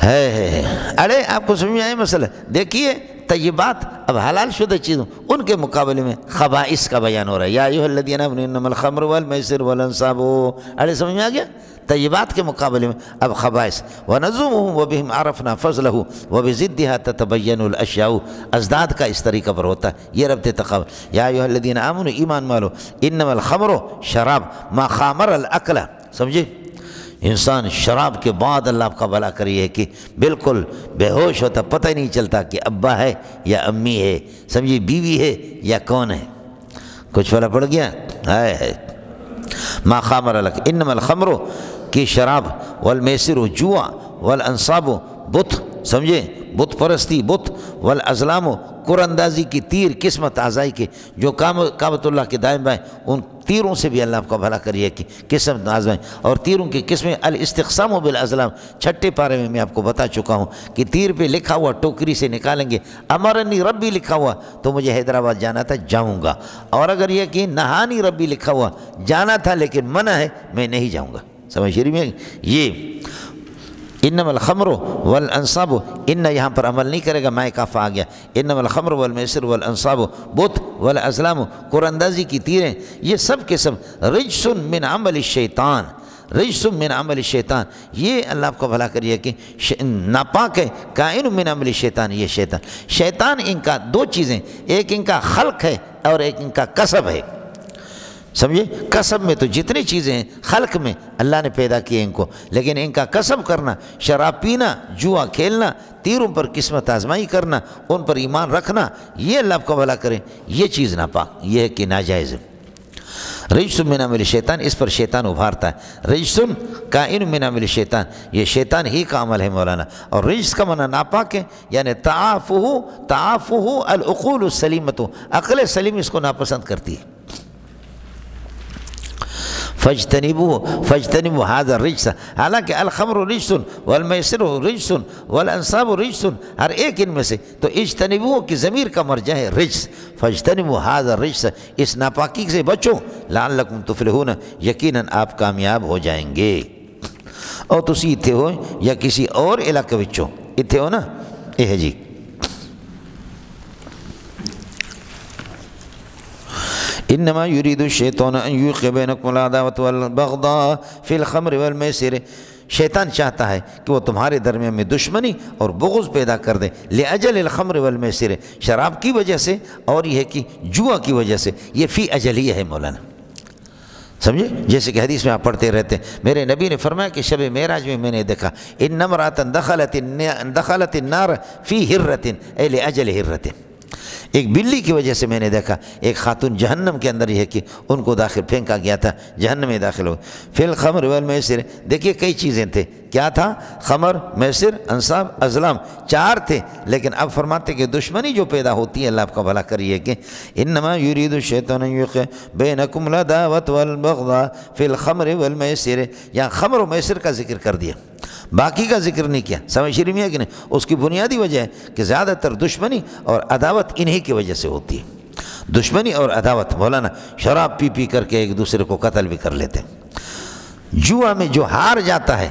ہے۔ اڑے آپ کو سمجھ آئے مسئلہ؟ دیکھیے طیبات اب حلال شدہ چیزوں ان کے مقابلے میں خبائث کا بیان ہو رہا ہے، یا ایھا الذین آمنوا انما الخمر والمیسر والانصاب، اڑے سمجھ میں آ گیا؟ طیبات کے مقابلے میں اب خبائث، وَنَزُومُهُمْ وَبِهِمْ عَرَفْنَا فَضْلَهُ وَبِضِدِّهَا تَتَبَيَّنُ الْأَشْيَاءُ، ازداد کا اس طریقہ پر ہوتا ہے، یہ ربط تقابل، یا ایھا الذین آمنوا ایمان والو انما الخمر شراب ما خامر الاکل، سمجھے؟ انسان شراب کے بعد اللہ آپ کا بھلا کریے کہ بالکل بے ہوش ہوتا، پتہ ہی نہیں چلتا کہ ابا ہے یا امی ہے، سمجھے؟ بیوی ہے یا کون ہے، کچھ فرق پڑ گیا ہے۔ ما خامر الاکل انما الخمر کی شراب، والمیسر جوا، والانصاب بت، سمجھے؟ بت پرستی، بت، والازلام قر اندازی کی تیر، قسمت اعضائی کے جو کعبۃ اللہ کے دائیں بائیں، ان تیروں سے بھی اللہ آپ کا بھلا کریے کہ قسمت آزمائیں، اور تیروں کی قسمیں الاستقسام بالازلام، چھٹے پارے میں آپ کو بتا چکا ہوں کہ تیر پہ لکھا ہوا ٹوکری سے نکالیں گے، امرنی ربی لکھا ہوا تو مجھے حیدرآباد جانا تھا، جاؤں گا، اور اگر یہ کہ نہانی ربی لکھا ہوا جانا تھا لیکن منع ہے میں نہیں جاؤں گا، سمجھ شریف میں یہ انما الخمر والانصاب، ان یہاں پر عمل نہیں کرے گا، مائے کافہ آ گیا، انما الخمر والمیسر والانصاب بت والازلام قر اندازی کی تیریں، یہ سب کے سب رجس من عمل الشیطان، رجس من عمل الشیطان، یہ اللہ آپ کو بھلا کریے کہ ناپاک ہے، کائن من عمل الشیطان، یہ شیطان ان کا دو چیزیں، ایک ان کا خلق ہے اور ایک ان کا کسب ہے، سمجھے؟ کسب میں تو جتنی چیزیں ہیں خلق میں اللہ نے پیدا کیے ان کو، لیکن ان کا کسب کرنا، شراب پینا، جوا کھیلنا، تیروں پر قسمت آزمائی کرنا، ان پر ایمان رکھنا، یہ اللہ آپ کو بھلا کرے، یہ چیز ناپاک، یہ ہے کہ ناجائز ہے۔ رجس من عمل الشیطان، اس پر شیطان ابھارتا ہے، رجس کائن من عمل الشیطان، یہ شیطان ہی کا عمل ہے مولانا، اور رجس کا معنی ناپاک ہے، یعنی تعافہ العقول السلیمۃ، عقل سلیم اس کو ناپسند کرتی ہے۔ فاجتنبوا هذا الرجس، حالانکہ الخمر رجس والمیسر رجس والانصاب رجس، ہر ایک ان میں سے تو اجتنبوا کی ضمیر کا مرجع ہے رجس، فاجتنبوا هذا الرجس، اس ناپاکی سے بچو، لعلکم تفلحون، یقیناً آپ کامیاب ہو جائیں گے۔ اور تسی اتھے ہو یا کسی اور علاقے وچوں اتھے ہو نا، یہ ہے جی انما یرید الشیطان ان یوقع بینکم العداوۃ والبغضاء فی الخمر والمیسر، شیطان چاہتا ہے کہ وہ تمہارے درمیان میں دشمنی اور بغض پیدا کر دے، لِأَجَلِ الْخَمْرِ وَالْمَيْسِرِ، شراب کی وجہ سے اور یہ کہ جوا کی وجہ سے، یہ فی اجلیہ ہے مولانا، سمجھے؟ جیسے کہ حدیث میں آپ پڑھتے رہتے ہیں، میرے نبی نے فرمایا کہ شب معراج میں میں نے دیکھا اِنَّ امْرَأَةً دخلت النار فی ہرۃ اے لِأَجَلِ ہرۃ، ایک بلی کی وجہ سے میں نے دیکھا ایک خاتون جہنم کے اندر یہ کہ ان کو داخل پھینکا گیا تھا، جہنم میں داخل ہو، فی الخمر والمیسر، دیکھیے کئی چیزیں تھے، کیا تھا؟ خمر، میسر، انصاب، ازلام، 4 تھے، لیکن اب فرماتے کہ دشمنی جو پیدا ہوتی ہے، اللہ آپ کا بھلا کریے کہ انما یرید الشیطان ان یوقع بینکم العداوۃ والبغضاء فی الخمر والمیسر، یہاں خمر و میسر کا ذکر کر دیا، باقی کا ذکر نہیں کیا، سمجھ شریف میں ہے کہ نہیں؟ اس کی بنیادی وجہ ہے کہ زیادہ تر دشمنی اور عداوت انہی کی وجہ سے ہوتی ہے، دشمنی اور عداوت، مولانا شراب پی پی کر کے ایک دوسرے کو قتل بھی کر لیتے ہیں، جوا میں جو ہار جاتا ہے،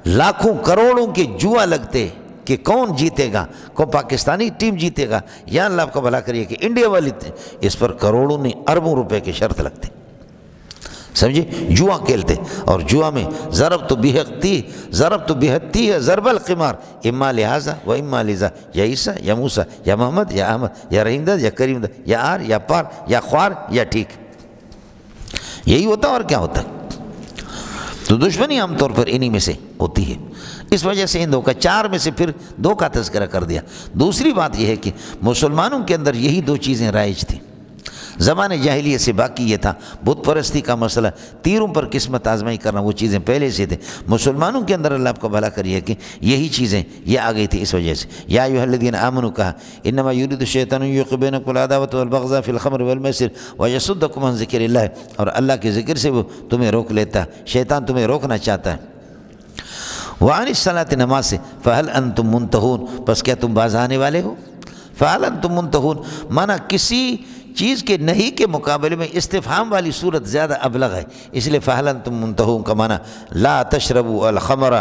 لاکھوں کروڑوں کے جوا لگتے کہ کون جیتے گا، کون پاکستانی ٹیم جیتے گا، یا اللہ آپ کا بھلا کریے کہ انڈیا والی، اس پر کروڑوں نہیں اربوں روپے کی شرط لگتے، سمجھے؟ جوا کھیلتے، اور جوا میں ضربت بہتی ہے ضرب القمار، اما لہذا و اما لذا، یا عیسیٰ یا موسیٰ یا محمد یا احمد یا رحیم داد یا کریم داد یا آر یا پار یا خوار یا ٹھیک، یہی ہوتا اور کیا ہوتا ہے؟ تو دشمنی عام طور پر انہی میں سے ہوتی ہے، اس وجہ سے ان 2 کا 4 میں سے پھر 2 کا تذکرہ کر دیا۔ دوسری بات یہ ہے کہ مسلمانوں کے اندر یہی 2 چیزیں رائج تھیں، زمانے جاہلیت سے باقی یہ تھا بت پرستی کا مسئلہ، تیروں پر قسمت آزمائی کرنا، وہ چیزیں پہلے سے تھے، مسلمانوں کے اندر اللہ آپ کو بھلا کریے کہ یہی چیزیں یہ آ گئی تھی، اس وجہ سے یا ایھا الذین آمنوا کہا انما یرید الشیطان ان یوقع بینکم العداوۃ والبغضاء فی الخمر والمیسر ویصدکم عن ذکر اللہ، اور اللہ کے ذکر سے وہ تمہیں روک لیتا ہے، شیطان تمہیں روکنا چاہتا ہے، وعن الصلاۃ، نماز سے، فہل انتم منتہون، پس کیا تم باز آنے والے ہو؟ فہل انتم منتہون مانا کسی چیز کے نہیں کے مقابلے میں استفہام والی صورت زیادہ ابلغ ہے، اس لیے فہل انتم منتہون کا معنی لا تشربوا الخمر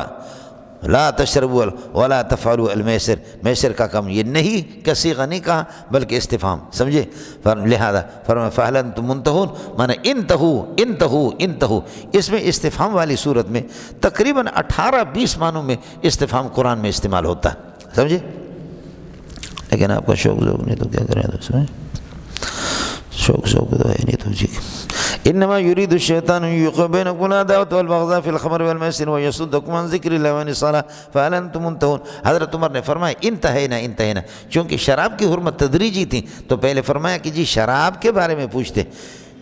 لا تشربوا ولا تفعلوا المیسر، میسر کا کم، یہ نہیں کا صیغہ نہیں کہا بلکہ استفہام، سمجھے؟ لہذا فرمایا فہل انتم منتہون معنی انتہو، اس میں استفہام والی صورت میں تقریباً 18-20 معنوں میں استفہام قرآن میں استعمال ہوتا ہے، سمجھے؟ لیکن آپ کا شوق ذوق نہیں تو کیا کریں دوستوں، شوق تو ہے نہیں تو جی۔ انما یرید الشیطان ان یوقع بینکم العداوۃ والبغضاء فی الخمر والمیسر ویصدکم عن ذکر اللہ وعن الصلاۃ فہل انتم منتہون، حضرت عمر نے فرمایا انتہینا، چونکہ شراب کی حرمت تدریجی تھی تو پہلے فرمایا کہ جی شراب کے بارے میں پوچھتے،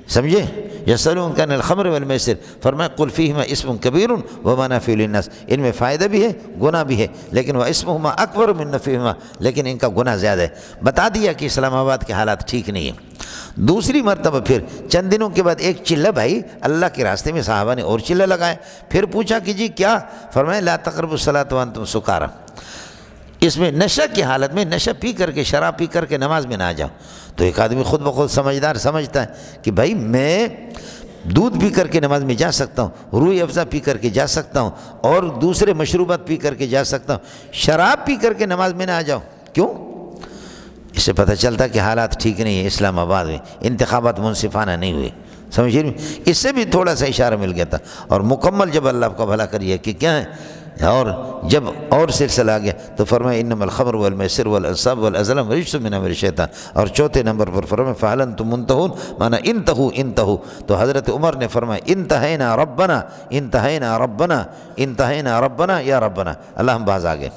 سمجھے؟ یسألونک عن الخمر والمیسر، فرمایا قل فیہما اسم کبیر ومنافع للناس، ان میں فائدہ بھی ہے گناہ بھی ہے، لیکن واسمہما اکبر من نفعہما، لیکن ان کا گناہ زیادہ ہے، بتا دیا کہ اسلام آباد کے حالات ٹھیک نہیں ہیں۔ دوسری مرتبہ پھر چند دنوں کے بعد ایک چلہ بھائی اللہ کے راستے میں صحابہ نے اور چلہ لگایا، پھر پوچھا کہ جی کیا؟ فرمایا لا تقربوا الصلاۃ وانتم سکارى، اس میں نشہ کی حالت میں، نشہ پی کر کے، شراب پی کر کے نماز میں نہ آ جاؤ، تو ایک آدمی خود بخود سمجھدار سمجھتا ہے کہ بھائی میں دودھ پی کر کے نماز میں جا سکتا ہوں، روح افزا پی کر کے جا سکتا ہوں، اور دوسرے مشروبات پی کر کے جا سکتا ہوں، شراب پی کر کے نماز میں نہ آ جاؤ، کیوں؟ اس سے پتہ چلتا کہ حالات ٹھیک نہیں ہے اسلام آباد میں، انتخابات منصفانہ نہیں ہوئے، سمجھیے؟ اس سے بھی تھوڑا سا اشارہ مل گیا تھا، اور مکمل جب اللہ آپ کا بھلا کریے کہ کیا ہے، اور جب اور سلسلہ آ گیا تو فرمایا انما الخمر والمیسر والانصاب والازلام رجس من عمل الشیطان، اور چوتھے نمبر پر فرمایا فہل انتم منتہون مانا انتہو، تو حضرت عمر نے فرمایا انتہینا ربنا یا ربنا، اللہ ہم باز آ گئے۔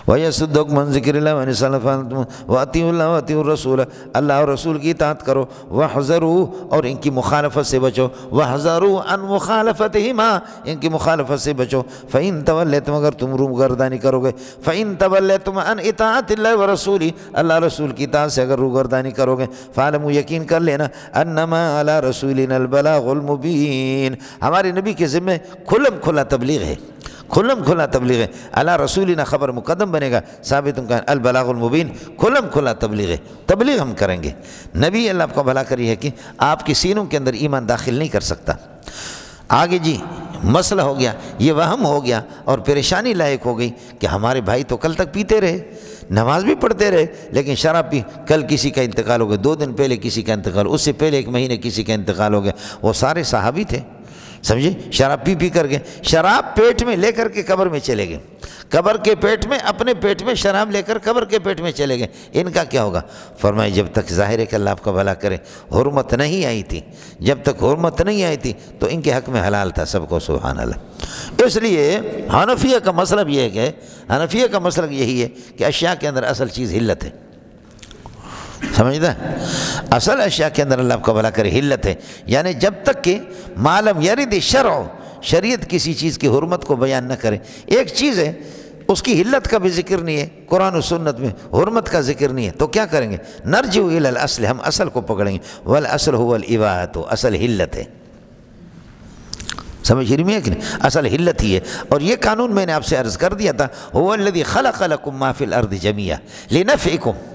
وَيَصُدُّكُمْ عَنْ ذِكْرِ اللَّهِ وَعَنِ الصَّلَاةِ وَأَطِيعُوا اللَّهَ وَأَطِيعُوا الرَّسُولَ، اللہ اور رسول کی اطاعت کرو، وَاحْذَرُوا، اور ان کی مخالفت سے بچو، وَاحْذَرُوا عَنْ مُخَالَفَتِهِمَا، ان کی مخالفت سے بچو، فَإِن تَوَلَّيْتُمْ، اگر تم روگردانی کرو گے، فَإِن تَوَلَّيْتُمْ عَنْ اطاعَةِ اللَّهِ وَرَسُولِهِ، اللہ رسول کی اطاعت سے اگر روگردانی کرو گے، فَاعْلَمُوا، یقین کر لینا، أَنَّمَا عَلَى رَسُولِنَا الْبَلَاغُ الْمُبِينُ، ہمارے نبی کے ذمے کھلم کھلا تبلیغ ہے، کھلم کھلا تبلیغ ہے، اللہ رسولنا خبر مقدم بنے گا، ثابت کا البلاغ المبین، کھلم کھلا تبلیغ ہے، تبلیغ ہم کریں گے۔ نبی اللہ آپ کو بھلا کری ہے کہ آپ کی سینوں کے اندر ایمان داخل نہیں کر سکتا۔ آگے جی مسئلہ ہو گیا، یہ وہم ہو گیا اور پریشانی لائق ہو گئی کہ ہمارے بھائی تو کل تک پیتے رہے، نماز بھی پڑھتے رہے، لیکن شراب پی، کل کسی کا انتقال ہو گیا، 2 دن پہلے کسی کا انتقال، اس سے پہلے 1 مہینے کسی کا انتقال ہو گیا، وہ سارے صحابی تھے، سمجھے؟ شراب پی پی کر کے، شراب پیٹ میں لے کر کے قبر میں چلے گئے، قبر کے پیٹ میں، اپنے پیٹ میں شراب لے کر قبر کے پیٹ میں چلے گئے، ان کا کیا ہوگا؟ فرمائے جب تک ظاہر ہے کہ اللہ آپ کا بھلا کرے حرمت نہیں آئی تھی، جب تک حرمت نہیں آئی تھی تو ان کے حق میں حلال تھا سب کو، سبحان اللہ۔ اس لیے حنفیہ کا مسلب یہ ہے کہ حنفیہ کا مسلک یہی ہے کہ اشیاء کے اندر اصل چیز حلت ہے، سمجھتا ہے؟ اصل اشیاء کے اندر اللہ آپ کا بھلا کرے حلت ہے، یعنی جب تک کہ معلوم یرد شرع، شریعت کسی چیز کی حرمت کو بیان نہ کرے۔ ایک چیز ہے اس کی حلت کا بھی ذکر نہیں ہے قرآن و سنت میں، حرمت کا ذکر نہیں ہے، تو کیا کریں گے؟ نرجع الی الاصل، ہم اصل کو پکڑیں گے، والاصل هو الاباحۃ، اصل حلت ہے، سمجھ رہی ہے کہ نہیں؟ اصل حلت ہی ہے۔ اور یہ قانون میں نے آپ سے عرض کر دیا تھا، هو الذی خلق لکم ما فی الارض جمیعا لنفعکم،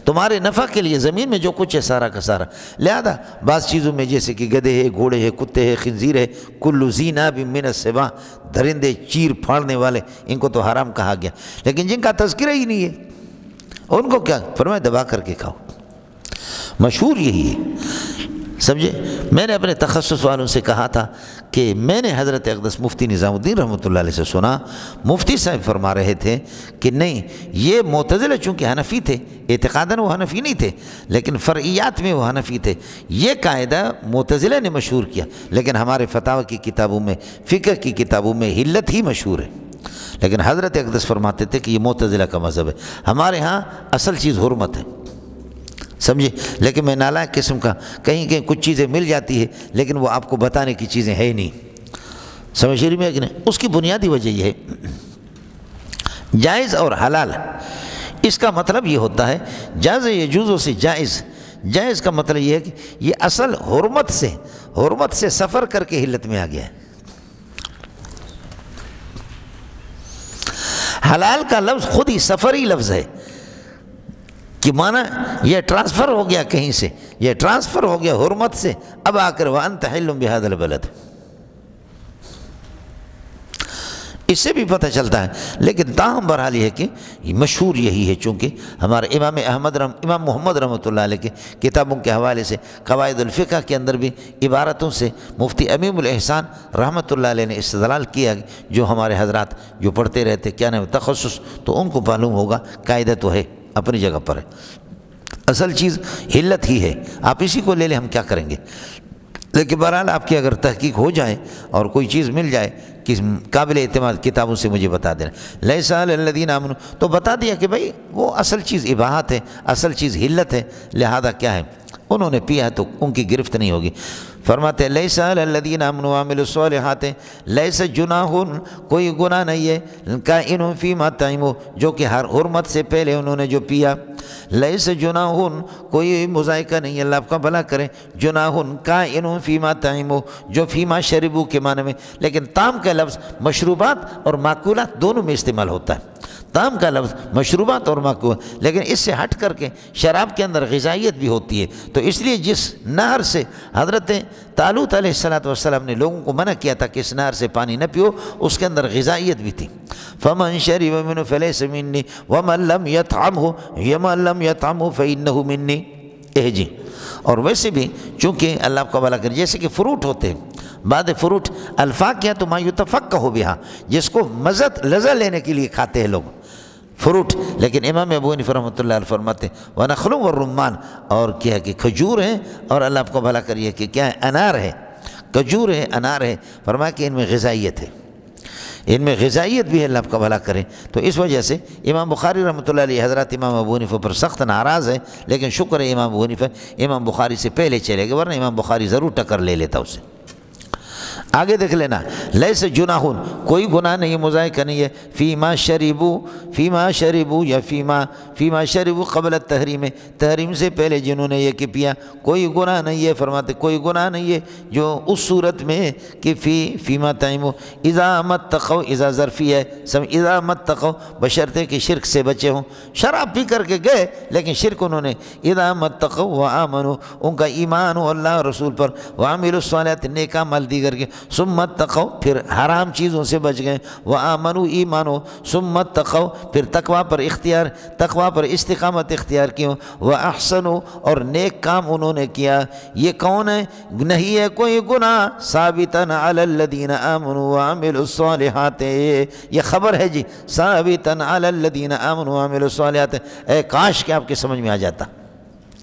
تمہارے نفع کے لیے زمین میں جو کچھ ہے سارا کا سارا، لہذا بعض چیزوں میں جیسے کہ گدھے ہے، گھوڑے ہے، کتے ہے، خنزیر ہے، کل ذی ناب من السباع، درندے چیر پھاڑنے والے، ان کو تو حرام کہا گیا، لیکن جن کا تذکرہ ہی نہیں ہے ان کو کیا فرمائے؟ دبا کر کے کھاؤ، مشہور یہی ہے، سمجھے؟ میں نے اپنے تخصص والوں سے کہا تھا کہ میں نے حضرت اقدس مفتی نظام الدین رحمۃ اللہ علیہ سے سنا، مفتی صاحب فرما رہے تھے کہ نہیں، یہ معتزلہ چونکہ حنفی تھے، اعتقاداً وہ حنفی نہیں تھے لیکن فرعیات میں وہ حنفی تھے، یہ قاعدہ معتزلہ نے مشہور کیا، لیکن ہمارے فتاوی کی کتابوں میں، فقہ کی کتابوں میں حلت ہی مشہور ہے، لیکن حضرت اقدس فرماتے تھے کہ یہ معتزلہ کا مذہب ہے، ہمارے ہاں اصل چیز حرمت ہے، سمجھے؟ لیکن میں نالائق قسم کا، کہیں کہیں کچھ چیزیں مل جاتی ہے لیکن وہ آپ کو بتانے کی چیزیں ہے نہیں، سمجھ رہی میں کہ نہیں؟ اس کی بنیادی وجہ یہ ہے، جائز اور حلال، اس کا مطلب یہ ہوتا ہے جائز یجوز سے جائز، جائز کا مطلب یہ ہے کہ یہ اصل حرمت سے سفر کر کے حلت میں آ گیا ہے۔ حلال کا لفظ خود ہی سفری لفظ ہے کہ معنی یہ ٹرانسفر ہو گیا کہیں سے، یہ ٹرانسفر ہو گیا حرمت سے، اب آ کر وَأَنْتَ حِلٌّ بِهَذَا الْبَلَدِ، اس سے بھی پتہ چلتا ہے، لیکن تاہم بہرحال یہ ہے کہ مشہور یہی ہے، چونکہ ہمارے امام محمد رحمۃ اللہ علیہ کے کتابوں کے حوالے سے قواعد الفقہ کے اندر بھی عبارتوں سے مفتی امیم الاحسان رحمۃ اللہ علیہ نے استدلال کیا، جو ہمارے حضرات جو پڑھتے رہتے کیا نام تخصص، تو ان کو معلوم ہوگا قاعدہ تو ہے، اپنی جگہ پر ہے، اصل چیز حلت ہی ہے، آپ اسی کو لے لیں، ہم کیا کریں گے؟ لیکن بہرحال آپ کی اگر تحقیق ہو جائے اور کوئی چیز مل جائے کہ قابل اعتماد کتابوں سے مجھے بتا دینا، لیس علی الذین آمنوا، تو بتا دیا کہ بھائی وہ اصل چیز اباحت ہے، اصل چیز حلت ہے، لہذا کیا ہے، انہوں نے پیا ہے تو ان کی گرفت نہیں ہوگی۔ فرماتے ہیں لیس علی الذین آمنوا وعملوا الصالحات، لیس جناح، کوئی گناہ نہیں ہے، کائن فیما طعموا، جو کہ حرمت سے پہلے انہوں نے جو پیا، لیس جناح، کوئی مذائقہ نہیں، اللہ آپ کا بھلا کرے، جناح کائن فیما طعموا، جو فیما شربوا کے معنی میں، لیکن طعام کا لفظ مشروبات اور ماکولات دونوں میں استعمال ہوتا ہے، طعام کا لفظ مشروبات اور ماکول، لیکن اس سے ہٹ کر کے شراب کے اندر غذائیت بھی ہوتی ہے، تو اس لیے جس نہر سے حضرت طالوت علیہ السلام نے لوگوں کو منع کیا تھا کہ اس نہر سے پانی نہ پیو، اس کے اندر غذائیت بھی تھی، فمن شرب منہ فلیس منی ومن لم یطعمہ فإنہ منی، جی۔ اور ویسے بھی چونکہ اللہ آپ کا بھلا کرے، جیسے کہ فروٹ ہوتے ہیں، بعد فروٹ الفاکہۃ ما یتفقہ بہا، جس کو لذت لینے کے لیے کھاتے ہیں لوگ فروٹ، لیکن امام ابو حنیفہ رحمۃ اللہ علیہ فرماتے ہیں وَنَخْلٌ وَالرُّمَّانُ، اور کیا ہے کہ کھجور ہیں، اور اللہ آپ کو بھلا کریے کہ کیا ہے، انار ہے، کھجور ہے، انار ہے، فرمایا کہ ان میں غذائیت ہے، ان میں غذائیت بھی ہے، اللہ آپ کا بھلا کرے۔ تو اس وجہ سے امام بخاری رحمۃ اللہ علیہ حضرات امام ابو حنیفہ پر سخت ناراض ہے، لیکن شکر ہے امام ابو حنیفہ امام بخاری سے پہلے چلے گئے، ورنہ امام بخاری ضرور ٹکر لے لیتا اسے۔ آگے دیکھ لینا، لیس جناح، کوئی گناہ نہیں، مذائقہ نہیں ہے، فیما شربو یا فیما شربو قبل التحریم، تحریم سے پہلے جنہوں نے یہ کہ پیا، کوئی گناہ نہیں ہے، فرماتے کوئی گناہ نہیں ہے، جو اس صورت میں کہ فیما طعموا اذا متقوا، اذا ظرفی ہے، اذا متقوا، بشرطے کہ شرک سے بچے ہوں، شراب پی کر کے گئے لیکن شرک انہوں نے، اذا متقوا وآمنوا، ان کا ایمان ہو اللہ اور رسول پر، وعملوا الصالحات، نیک عمل دیگر کے، ثم اتقوا، پھر حرام چیزوں سے بچ گئے، وآمنوا، ایمان ہو، ثم اتقوا، پھر تقوی تقوی پر استقامت اختیار کی ہو، وَأَحْسَنُوا اور نیک کام انہوں نے کیا۔ یہ کون ہے؟ نہیں ہے کوئی گناہ، ثابتاً علی الذین آمنوا وعملوا الصالحات، یہ خبر ہے جی، ثابتاً علی الذین آمنوا وعملوا الصالحات۔ اے کاش کہ آپ کے سمجھ میں آ جاتا،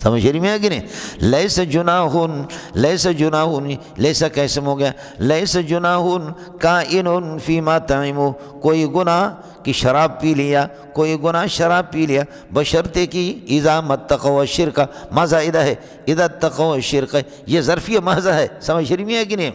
سمجھ رہی میں ہے کہ نہیں؟ لیس جناحن، لیس جناحن، لیسا کیسے ہو گیا؟ لیس جناحن کائن فیما طعموا، کوئی گناہ کہ شراب پی لیا، کوئی گناہ شراب پی لیا، بشرطے کی اذا متقوا الشرک، ما زائدہ ہے، اذا اتقوا الشرک، یہ ظرفیہ محض ہے، سمجھ رہی میں ہے کہ نہیں؟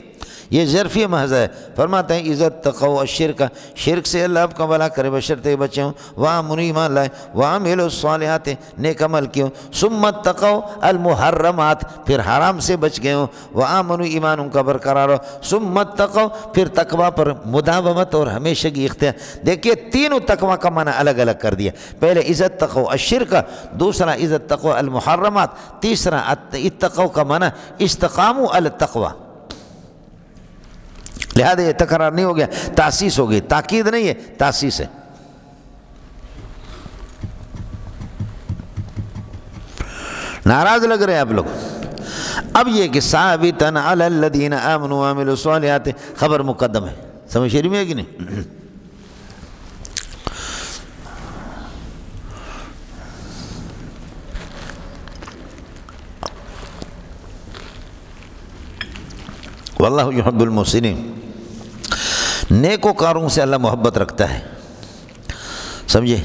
یہ ظرفیہ محض ہے۔ فرماتے ہیں اذا اتقوا الشرک، شرک سے اللہ آپ کا بھلا کرے بشرطے بچے ہوں، وآمنوا ایمان لائے، وعملوا الصالحات نیک عمل کیوں، ثم اتقوا المحرمات پھر حرام سے بچ گئے ہوں، وآمنوا ایمان ان کا برقرار ہو، ثم اتقوا پھر تقوی پر مداومت اور ہمیشگی اختیار۔ دیکھیے تینوں تقوی کا معنی الگ الگ کر دیا، پہلے اذا اتقوا الشرک، دوسرا اذا اتقوا المحرمات، تیسرا اتقوا کا معنی استقاموا علی التقوی۔ لہذا یہ تکرار نہیں ہو گیا، تاسیس ہو گئی، تاکید نہیں ہے، تاسیس ہے۔ ناراض لگ رہے ہیں آپ لوگ؟ اب یہ کہ ثابتاً علی الذین آمنوا وعملوا الصالحات خبر مقدم ہے، سمجھ شریف میں ہے کہ نہیں؟ واللہ یحب المحسنین، نیکوکاروں سے اللہ محبت رکھتا ہے، سمجھے؟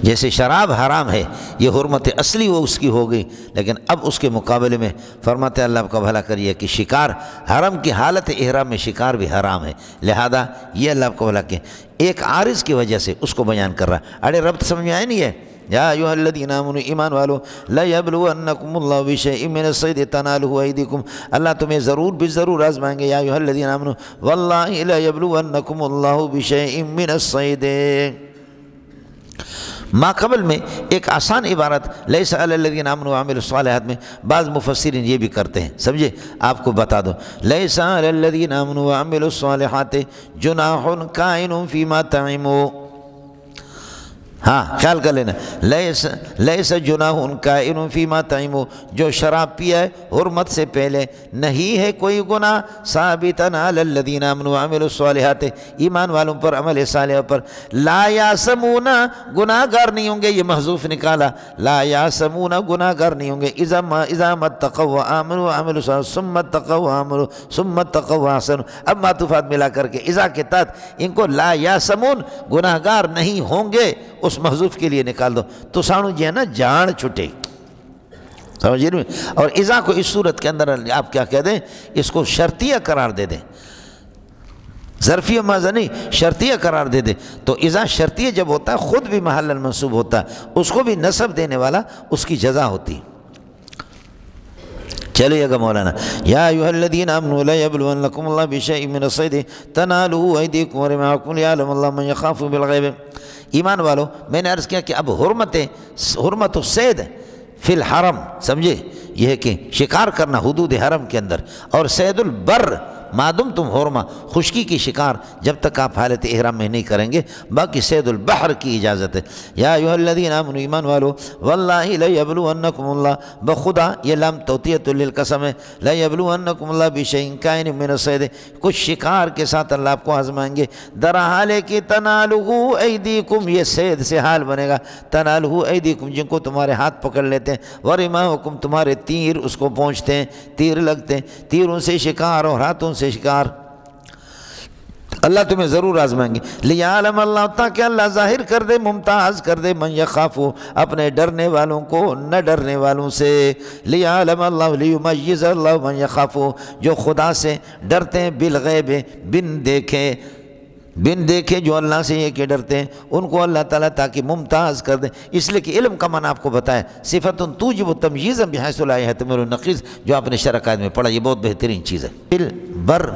جیسے شراب حرام ہے، یہ حرمت اصلی وہ اس کی ہو گئی، لیکن اب اس کے مقابلے میں فرماتے ہیں اللہ آپ کا بھلا کریے کہ شکار، حرم کی حالت احرام میں شکار بھی حرام ہے، لہذا یہ اللہ آپ کو بھلا کہ ایک عارض کی وجہ سے اس کو بیان کر رہا ہے۔ اڑے ربط سمجھ میں آئے نہیں ہے؟ یا ایھا الذین آمنوا ایمان والو لا یبلونکم اللہ بشیء من الصید تنالہ ایدیکم، اللہ تمہیں ضرور بالضرور آزمائیں گے، یا ایھا الذین آمنوا واللہ لا یبلونکم اللہ بشیء من الصید۔ ما قبل میں ایک آسان عبارت لیس علی الذین آمنوا وعملوا الصالحات میں بعض مفسرین یہ بھی کرتے ہیں، سمجھے؟ آپ کو بتا دو، لیس علی الذین آمنوا وعملوا الصالحات جناح کائن فیما طعموا، ہاں خیال کر لینا، لیس جناح کائن فیما طعموا، جو شراب پیا ہے حرمت سے پہلے نہیں ہے کوئی گناہ، ثابتاً علی الذین آمنوا وعملوا الصالحات ایمان والوں پر عمل صالح پر، لا یاسمون گناہ گار نہیں ہوں گے، یہ محذوف نکالا، لا یاسمون گناہ گار نہیں ہوں گے، اذا اتقوا وآمنوا وعملوا الصالحات ثم اتقوا وآمنوا ثم اتقوا واحسنوا، اب معطوفات ملا کر کے اذا کے تحت ان کو لا یاسمون گناہ گار نہیں ہوں گے اس محذوف کے لیے نکال دو، تو سانو جی ہے نا جان چھٹے، سمجھ رہے ہیں؟ اور اذا کو اس صورت کے اندر آپ کیا کہہ دیں، اس کو شرطیہ قرار دے دیں، ظرفیہ ماضی نہیں شرطیہ قرار دے دیں، تو اذا شرطیہ جب ہوتا ہے خود بھی محل المنصوب ہوتا ہے، اس کو بھی نصب دینے والا اس کی جزا ہوتی۔ چلیے گا مولانا، یا ایھا الذین آمنوا لا یبلونکم اللہ بشیء من الصید تنالہ ایدیکم ورماحکم لیعلم اللہ من یخاف بالغیب۔ ایمان والو، میں نے عرض کیا کہ اب حرمت الصید فی الحرم، سمجھے؟ یہ ہے کہ شکار کرنا حدود حرم کے اندر، اور صید البر معدوم تم حرمہ خشکی کی شکار جب تک آپ حالت احرام میں نہیں کریں گے، باقی صید البحر کی اجازت ہے۔ یا ایھا الذین آمنوا ایمان والو واللہ لا یبلونکم اللہ، بخدا یہ لام توطیۃ للقسم ہے، لا یبلونکم اللہ بشیء کائن من الصید، کچھ شکار کے ساتھ اللہ آپ کو آزمائیں گے، در حال کہ تنالہ ایدیکم، یہ صید سے حال بنے گا، تنالہ ایدیکم جن کو تمہارے ہاتھ پکڑ لیتے ہیں، ورماحکم تمہارے تیر اس کو پہنچتے ہیں، تیر لگتے ہیں، تیروں سے شکار اور ہاتھوں سے شکار، اللہ تمہیں ضرور آزمائیں گے، لیعلم اللہ تاکہ اللہ ظاہر کر دے، ممتاز کر دے، من یخافو اپنے ڈرنے والوں کو نہ ڈرنے والوں سے، لیعلم اللہ لیمیز اللہ من یخافو جو خدا سے ڈرتے ہیں، بالغیب بن دیکھے جو اللہ سے یہ کہ ڈرتے ہیں ان کو اللہ تعالیٰ تاکہ ممتاز کر دیں، اس لیے کہ علم کا معنی آپ کو بتایا، صفت توجب تمییزا بحیث لا یحتمل النقیض، جو آپ نے شرح قائد میں پڑھا، یہ بہت بہترین چیز ہے۔ بر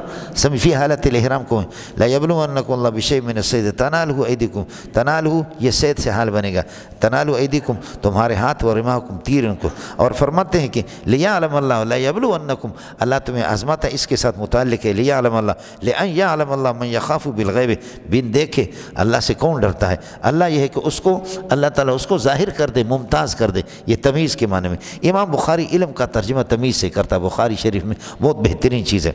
فی حالت الاحرام کو لا یبلونکم اللہ بشیء من الصید تنالہ ایدیکم، تنالہ یہ صید سے حال بنے گا، تنالہ ایدیکم تمہارے ہاتھ و رماحکم تیر ان کو، اور فرماتے ہیں کہ لیعلم اللہ لا یبلونکم، اللہ تمہیں آزماتا ہے، اس کے ساتھ متعلق ہے لیعلم اللہ، لأن یعلم اللہ من یخاف بالغیب، الغیب، بن دیکھے اللہ سے کون ڈرتا ہے؟ اللہ یہ ہے کہ اس کو اللہ تعالیٰ اس کو ظاہر کر دے، ممتاز کر دے، یہ تمیز کے معنی میں۔ امام بخاری علم کا ترجمہ تمیز سے کرتا ہے، بخاری شریف میں بہت بہترین چیز ہے،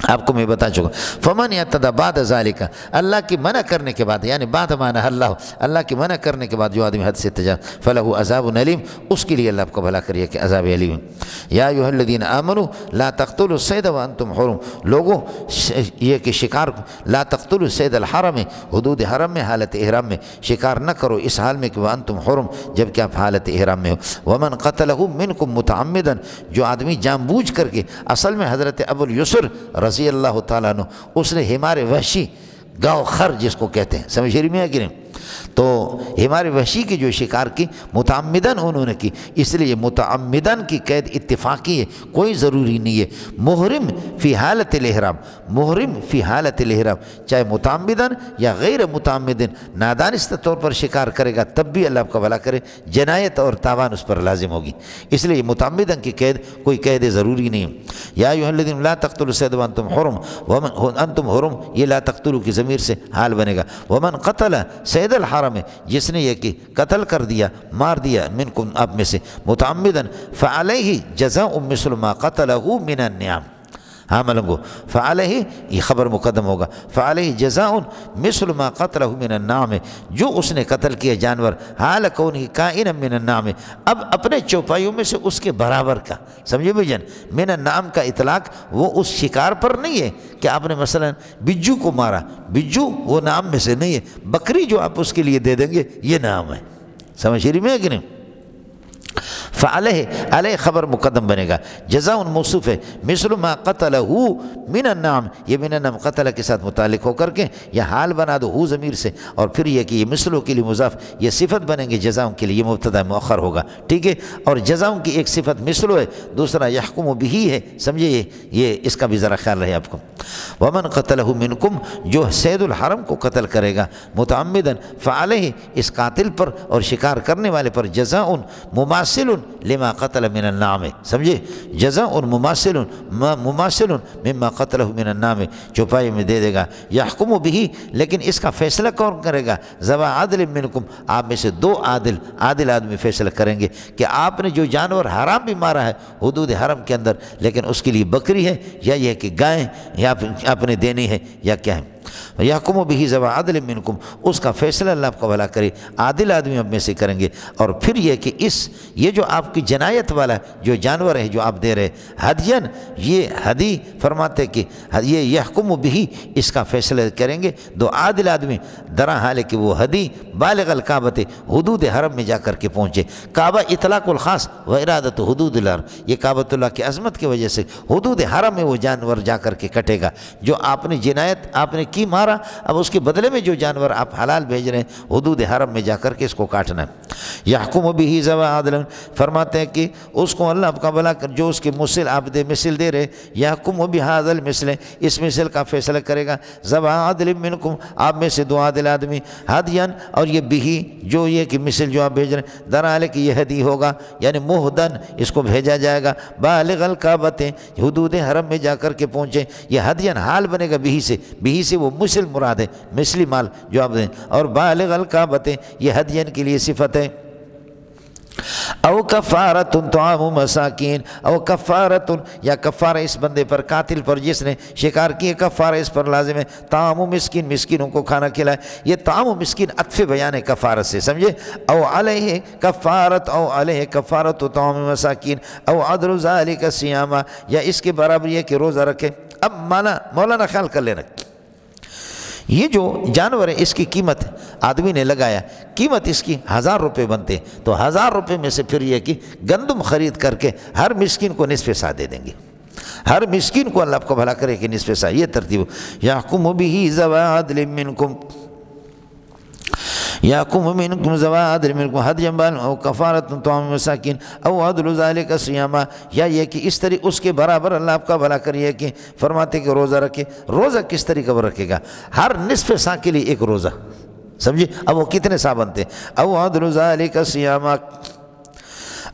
آپ کو میں بتا چکا۔ فمن یعتدی بعد ذالک، اللہ کی منع کرنے کے بعد، یعنی بعد معنی اللہ کی منع کرنے کے بعد جو آدمی حد سے تجاوز، فلہ عذاب علیم، اس کے لیے اللہ آپ کو بھلا کریے کہ عذاب علیم ہے۔ یا ایھا الذین آمنوا لا تقتلوا الصید وانتم حرم، لوگوں یہ کہ شکار لا تقتلوا الصید الحرم، حدود حرم میں حالت احرام میں شکار نہ کرو اس حال میں کہ وانتم حرم، جب کہ آپ حالت احرام میں ہو۔ ومن قتلہ منکم متعمدا، جو آدمی جان بوجھ کر کے، اصل میں حضرت ابو الیسر رضی اللہ تعالیٰ عنہ، اس نے حمار وحشی، گاؤ خر جس کو کہتے ہیں، سمجھ میں ہے کہ نہیں، تو حمار وحشی کی جو شکار کی متعمدن انہوں نے کی، اس لیے متعمدن کی قید اتفاقی ہے، کوئی ضروری نہیں ہے۔ محرم فی حالت الاحرام، محرم فی حالت الاحرام، چاہے متعمدن یا غیر متعمدن نادانستہ طور پر شکار کرے گا تب بھی اللہ آپ کا بھلا کرے، جنایت اور تاوان اس پر لازم ہوگی، اس لیے متعمدن کی قید کوئی قید ضروری نہیں ہے۔ یا ایھا الذین لا تقتلوا الصید وانتم حرم، انتم حرم، یہ لا تقتلوا کی ضمیر سے حال بنے گا۔ ومن قتل صید الحرم، جس نے یہ کہ قتل کر دیا، مار دیا، منکم آپ میں سے، متعمدن، فعلیہ جزاء مثل ما قتلہ من النعم، ہاں ملنگو، فعلیہ یہ خبر مقدم ہوگا، فعلیہ جزاء مثل ما قتلہ من النعم، جو اس نے قتل کیا جانور، حال کونہ کائنا من النعم، اب اپنے چوپایوں میں سے اس کے برابر کا، سمجھے بھائی جان، من النعم کا اطلاق وہ اس شکار پر نہیں ہے کہ آپ نے مثلا بجو کو مارا، بجو وہ نعم میں سے نہیں ہے، بکری جو آپ اس کے لیے دے دیں گے یہ نعم ہے، سمجھ رہی میں ہے کہ نہیں؟ فعلیہ، علیہ خبر مقدم بنے گا، جزاء موصوف ہے، مثل ما قتلہ من النعم، یہ من النعم قتل کے ساتھ متعلق ہو کر کے یہ حال بنا دو ہو ضمیر سے، اور پھر یہ کہ یہ مثلوں کے لیے مضاف، یہ صفت بنیں گے جزاء کے لیے، یہ مبتدا مؤخر ہوگا، ٹھیک ہے، اور جزاء کی ایک صفت مثلو ہے، دوسرا یحکم بہ ہے، سمجھے، یہ اس کا بھی ذرا خیال رہے آپ کو۔ ومن قتلہ منکم، جو صید الحرم کو قتل کرے گا متعمدن، فعلیہ اس قاتل پر اور شکار کرنے والے پر جزاء مماثل لما قتل من النعم، سمجھے، جزاء مماثل مما قتلہ من النعم، چوپائی میں دے دے گا، یحکم بہ، لیکن اس کا فیصلہ کون کرے گا؟ ذوی عدل منکم، آپ میں سے دو عادل آدمی فیصلہ کریں گے کہ آپ نے جو جانور حرام بھی مارا ہے حدود حرم کے اندر، لیکن اس کے لیے بکری ہے یا یہ کہ گائے یا آپ نے دینی ہے یا کیا ہے، یحکم بہ ذوی عدل منکم، اس کا فیصلہ اللہ آپ کو بھلا کرے، عادل آدمی اب میں سے کریں گے۔ اور پھر یہ کہ یہ جو آپ کی جنایت والا جو جانور ہے جو آپ دے رہے ہدین، یہ ہدی فرماتے کہ یہ یحکم بہ، اس کا فیصلہ کریں گے دو عادل آدمی، درا حال ہے کہ وہ ہدی بالغ الکعبۃ، حدود حرم میں جا کر کے پہنچے، کعبہ اطلاق الخاص و ارادۃ حدود الارض، یہ کعبۃ اللہ کی عظمت کی وجہ سے حدود حرم میں وہ جانور جا کر کے کٹے گا، جو آپ نے جنایت آپ نے کی مارا، اب اس کے بدلے میں جو جانور آپ حلال بھیج رہے ہیں حدود حرم میں جا کر کے اس کو کاٹنا ہے۔ یحکم بہ ذوی عدل، فرماتے ہیں کہ اس کو اللہ آپ کا بھلا کر، جو اس کے مثل آپ دے مثل دے رہے، یحکم بہذا المثل، اس مثل کا فیصلہ کرے گا ذوی عدل منکم، آپ میں سے دو عادل آدمی، ہدین، اور یہ بہ جو یہ کہ مثل جو آپ بھیج رہے ہیں، درحال کہ یہ ہدی ہوگا، یعنی مہدن، اس کو بھیجا جائے گا بالغ الکعبۃ، حدود حرم میں جا کر کے پہنچے، یہ ہدین حال بنے گا بہ سے وہ مثل مراد ہے، مثلی مال جو آپ دیں، اور بالغ الکعبۃ یہ ہدین کے لیے صفت ہے۔ او کفارۃ طعام مساکین، او کفارۃ یا کفارہ اس بندے پر، قاتل پر جس نے شکار کیے، کفارہ اس پر لازم ہے، طعام مسکین، مسکینوں کو کھانا کھلائے، یہ طعام مسکین عطف بیان ہے کفارت سے، سمجھے، او علیہ کفارت، او علیہ کفارۃ طعام مساکین، او عدل ذالک صیاما، یا اس کے برابر یہ کہ روزہ رکھے۔ اب مولانا خیال کر لینا، یہ جو جانور ہے اس کی قیمت آدمی نے لگایا، قیمت اس کی 1000 روپے بنتے، تو 1000 روپے میں سے پھر یہ کہ گندم خرید کر کے ہر مسکین کو نصف سا دے دیں گے، ہر مسکین کو اللہ آپ کو بھلا کرے کہ نصف سا، یہ ترتیب۔ یحکم بہ ذوی عدل منکم، یحکم منکم ذوی عدل منکم ہدی بالغ او کفارۃ طعام مساکین او عدل ذالک صیاما، یا یہ کہ اس طرح اس کے برابر اللہ آپ کا بھلا کریے کہ فرماتے کہ روزہ رکھے، روزہ کس طریقے پر رکھے گا؟ ہر نصف سا کے لیے ایک روزہ، سمجھے، اب وہ کتنے سا بنتے، او عدل ذالک صیاما،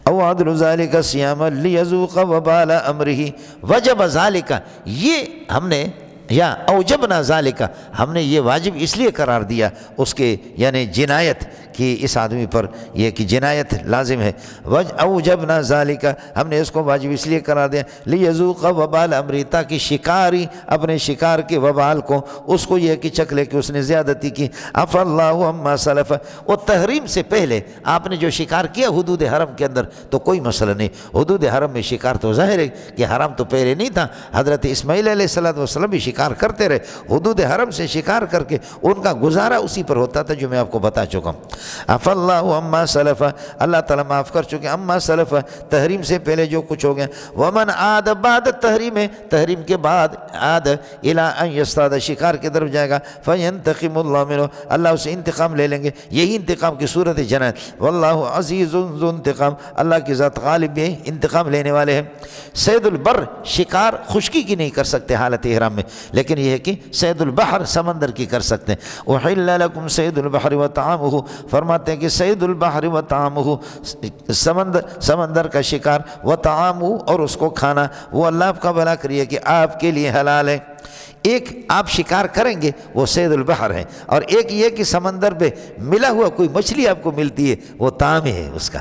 او عدل ذالک صیاما لیذوق وبال امرہ، وجب ذالک، یہ ہم نے یا اوجبنا ذالک، ہم نے یہ واجب اس لیے قرار دیا اس کے یعنی جنایت کہ اس آدمی پر یہ کہ جنایت لازم ہے، اوجبنا ذالک، ہم نے اس کو واجب اس لیے قرار دیا لیذوق وبال امری، تاکہ شکاری اپنے شکار کے وبال کو اس کو یہ کہ چکھ لے کہ اس نے زیادتی کی۔ عفا اللہ عما سلف، وہ تحریم سے پہلے آپ نے جو شکار کیا حدود حرم کے اندر تو کوئی مسئلہ نہیں، حدود حرم میں شکار تو ظاہر ہے کہ حرام تو پہلے نہیں تھا، حضرت اسماعیل علیہ السلام بھی شکار کرتے رہے، حدود حرم سے شکار کر کے ان کا گزارا اسی پر ہوتا تھا جو میں آپ کو بتا چکا ہوں۔ عفا اللہ عما سلف، اللہ تعالیٰ معاف کر چکے، عما سلف تحریم سے پہلے جو کچھ ہو گیا، ومن عاد بعد تحریم، تحریم کے بعد عاد الی ان یصطاد، شکار کی طرف جائے گا، فینتقم اللہ منہ، اللہ اسے انتقام لے لیں گے، یہی انتقام کی صورت جنایت، واللہ عزیز ذو انتقام، اللہ کی ذات غالب بھی انتقام لینے والے ہیں۔ صید البر، شکار خشکی کی نہیں کر سکتے حالت احرام میں، لیکن یہ ہے کہ صید البحر سمندر کی کر سکتے ہیں۔ احل لکم صید البحر وطعامہ، فرماتے ہیں کہ صید البحر وطعامہ، سمندر کا شکار، وطعامہ اور اس کو کھانا، وہ اللہ آپ کا بھلا کریے کہ آپ کے لیے حلال ہے۔ ایک آپ شکار کریں گے وہ صید البحر ہے، اور ایک یہ کہ سمندر پہ ملا ہوا کوئی مچھلی آپ کو ملتی ہے وہ طعام ہے اس کا۔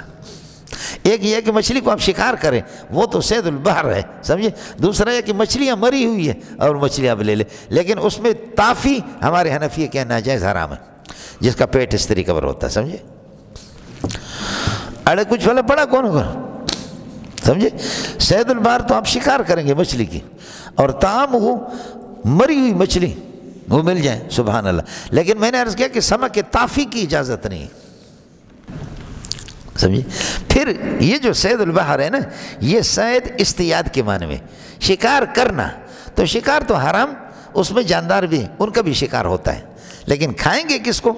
ایک یہ کہ مچھلی کو آپ شکار کریں وہ تو صید البحر ہے، سمجھے۔ دوسرا یہ کہ مچھلیاں مری ہوئی ہے اور مچھلی آپ لے لیں، لیکن اس میں تافی ہمارے حنفی کے ناجائز حرام ہے، جس کا پیٹ اس طریقے پر ہوتا ہے، سمجھے۔ اڑے کچھ والا بڑا کون ہوگا، سمجھے۔ صید البحر تو آپ شکار کریں گے مچھلی کی، اور طعام ہو مری ہوئی مچھلی وہ مل جائے، سبحان اللہ۔ لیکن میں نے عرض کیا کہ سمک کے تافی کی اجازت نہیں، سمجھے۔ پھر یہ جو صید البحر ہے نا، یہ صید اصطیاد کے معنی میں شکار کرنا، تو شکار تو حرام، اس میں جاندار بھی ان کا بھی شکار ہوتا ہے، لیکن کھائیں گے کس کو؟